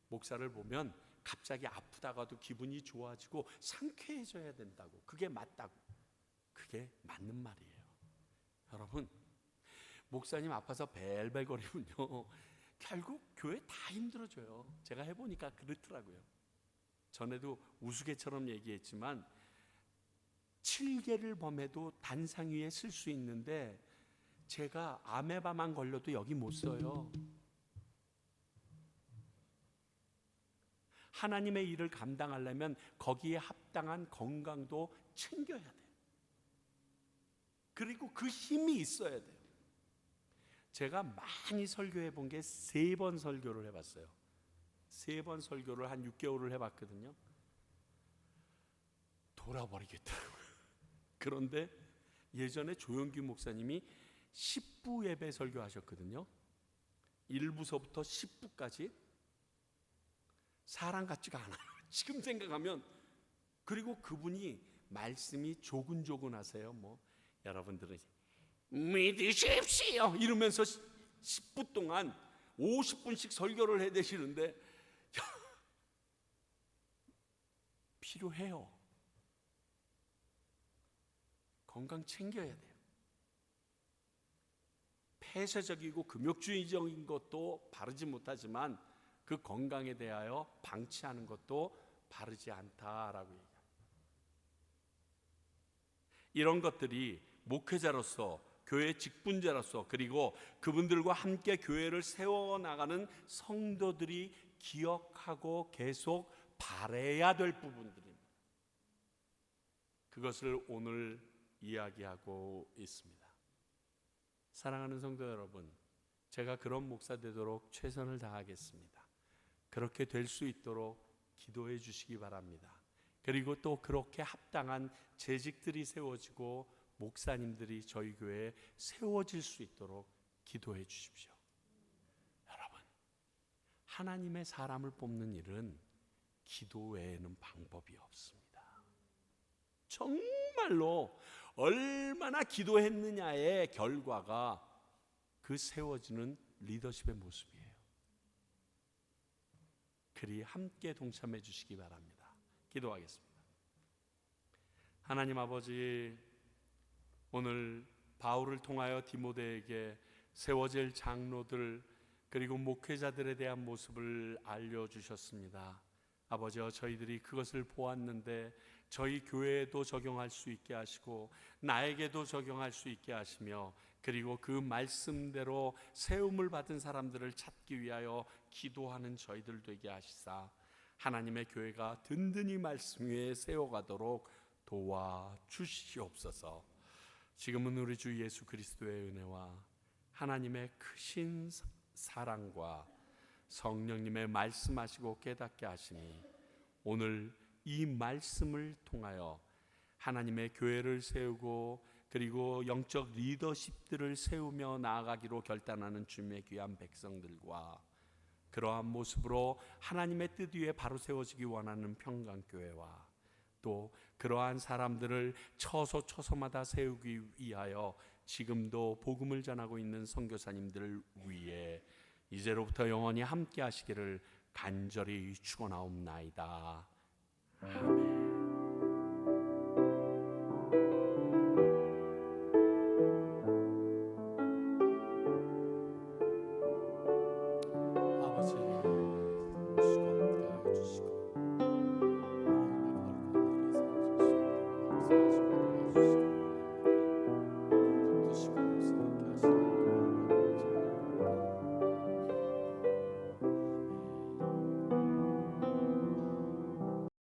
Speaker 1: 목사를 보면 갑자기 아프다가도 기분이 좋아지고 상쾌해져야 된다고. 그게 맞다고. 그게 맞는 말이에요. 여러분, 목사님 아파서 벨벨거리면요, 결국 교회 다 힘들어져요. 제가 해보니까 그렇더라고요. 전에도 우스개처럼 얘기했지만 7개를 범해도 단상 위에 쓸 수 있는데, 제가 아메바만 걸려도 여기 못 써요. 하나님의 일을 감당하려면 거기에 합당한 건강도 챙겨야 돼요. 그리고 그 힘이 있어야 돼요. 제가 많이 설교해 본 게 3번 설교를 해봤어요. 3번 설교를 한 6개월을 해봤거든요. 돌아버리겠더라고요. 그런데 예전에 조영규 목사님이 10부 예배 설교하셨거든요. 1부서부터 10부까지 사람 같지가 않아요. 지금 생각하면. 그리고 그분이 말씀이 조근조근하세요. 뭐 여러분들은 믿으십시오 이러면서 10부 동안 50분씩 설교를 해대시는데 필요해요. 건강 챙겨야 돼요. 폐쇄적이고 금욕주의적인 것도 바르지 못하지만 그 건강에 대하여 방치하는 것도 바르지 않다라고 얘기합니다. 이런 것들이 목회자로서, 교회 직분자로서, 그리고 그분들과 함께 교회를 세워나가는 성도들이 기억하고 계속 바라야 될 부분들입니다. 그것을 오늘 이야기하고 있습니다. 사랑하는 성도 여러분, 제가 그런 목사 되도록 최선을 다하겠습니다. 그렇게 될 수 있도록 기도해 주시기 바랍니다. 그리고 또 그렇게 합당한 재직들이 세워지고 목사님들이 저희 교회에 세워질 수 있도록 기도해 주십시오. 여러분, 하나님의 사람을 뽑는 일은 기도 외에는 방법이 없습니다. 정말로 얼마나 기도했느냐의 결과가 그 세워지는 리더십의 모습이에요. 그리 함께 동참해 주시기 바랍니다. 기도하겠습니다. 하나님 아버지, 오늘 바울을 통하여 디모데에게 세워질 장로들 그리고 목회자들에 대한 모습을 알려주셨습니다. 아버지여, 저희들이 그것을 보았는데 저희 교회에도 적용할 수 있게 하시고 나에게도 적용할 수 있게 하시며, 그리고 그 말씀대로 세움을 받은 사람들을 찾기 위하여 기도하는 저희들 되게 하시사 하나님의 교회가 든든히 말씀 위에 세워가도록 도와주시옵소서. 지금은 우리 주 예수 그리스도의 은혜와 하나님의 크신 사랑과 성령님의 말씀하시고 깨닫게 하시니 오늘 이 말씀을 통하여 하나님의 교회를 세우고 그리고 영적 리더십들을 세우며 나아가기로 결단하는 주님의 귀한 백성들과 그러한 모습으로 하나님의 뜻 위에 바로 세워지기 원하는 평강교회와 또 그러한 사람들을 처소마다 세우기 위하여 지금도 복음을 전하고 있는 선교사님들을 위해 이제로부터 영원히 함께 하시기를 간절히 축원하옵나이다. 아멘.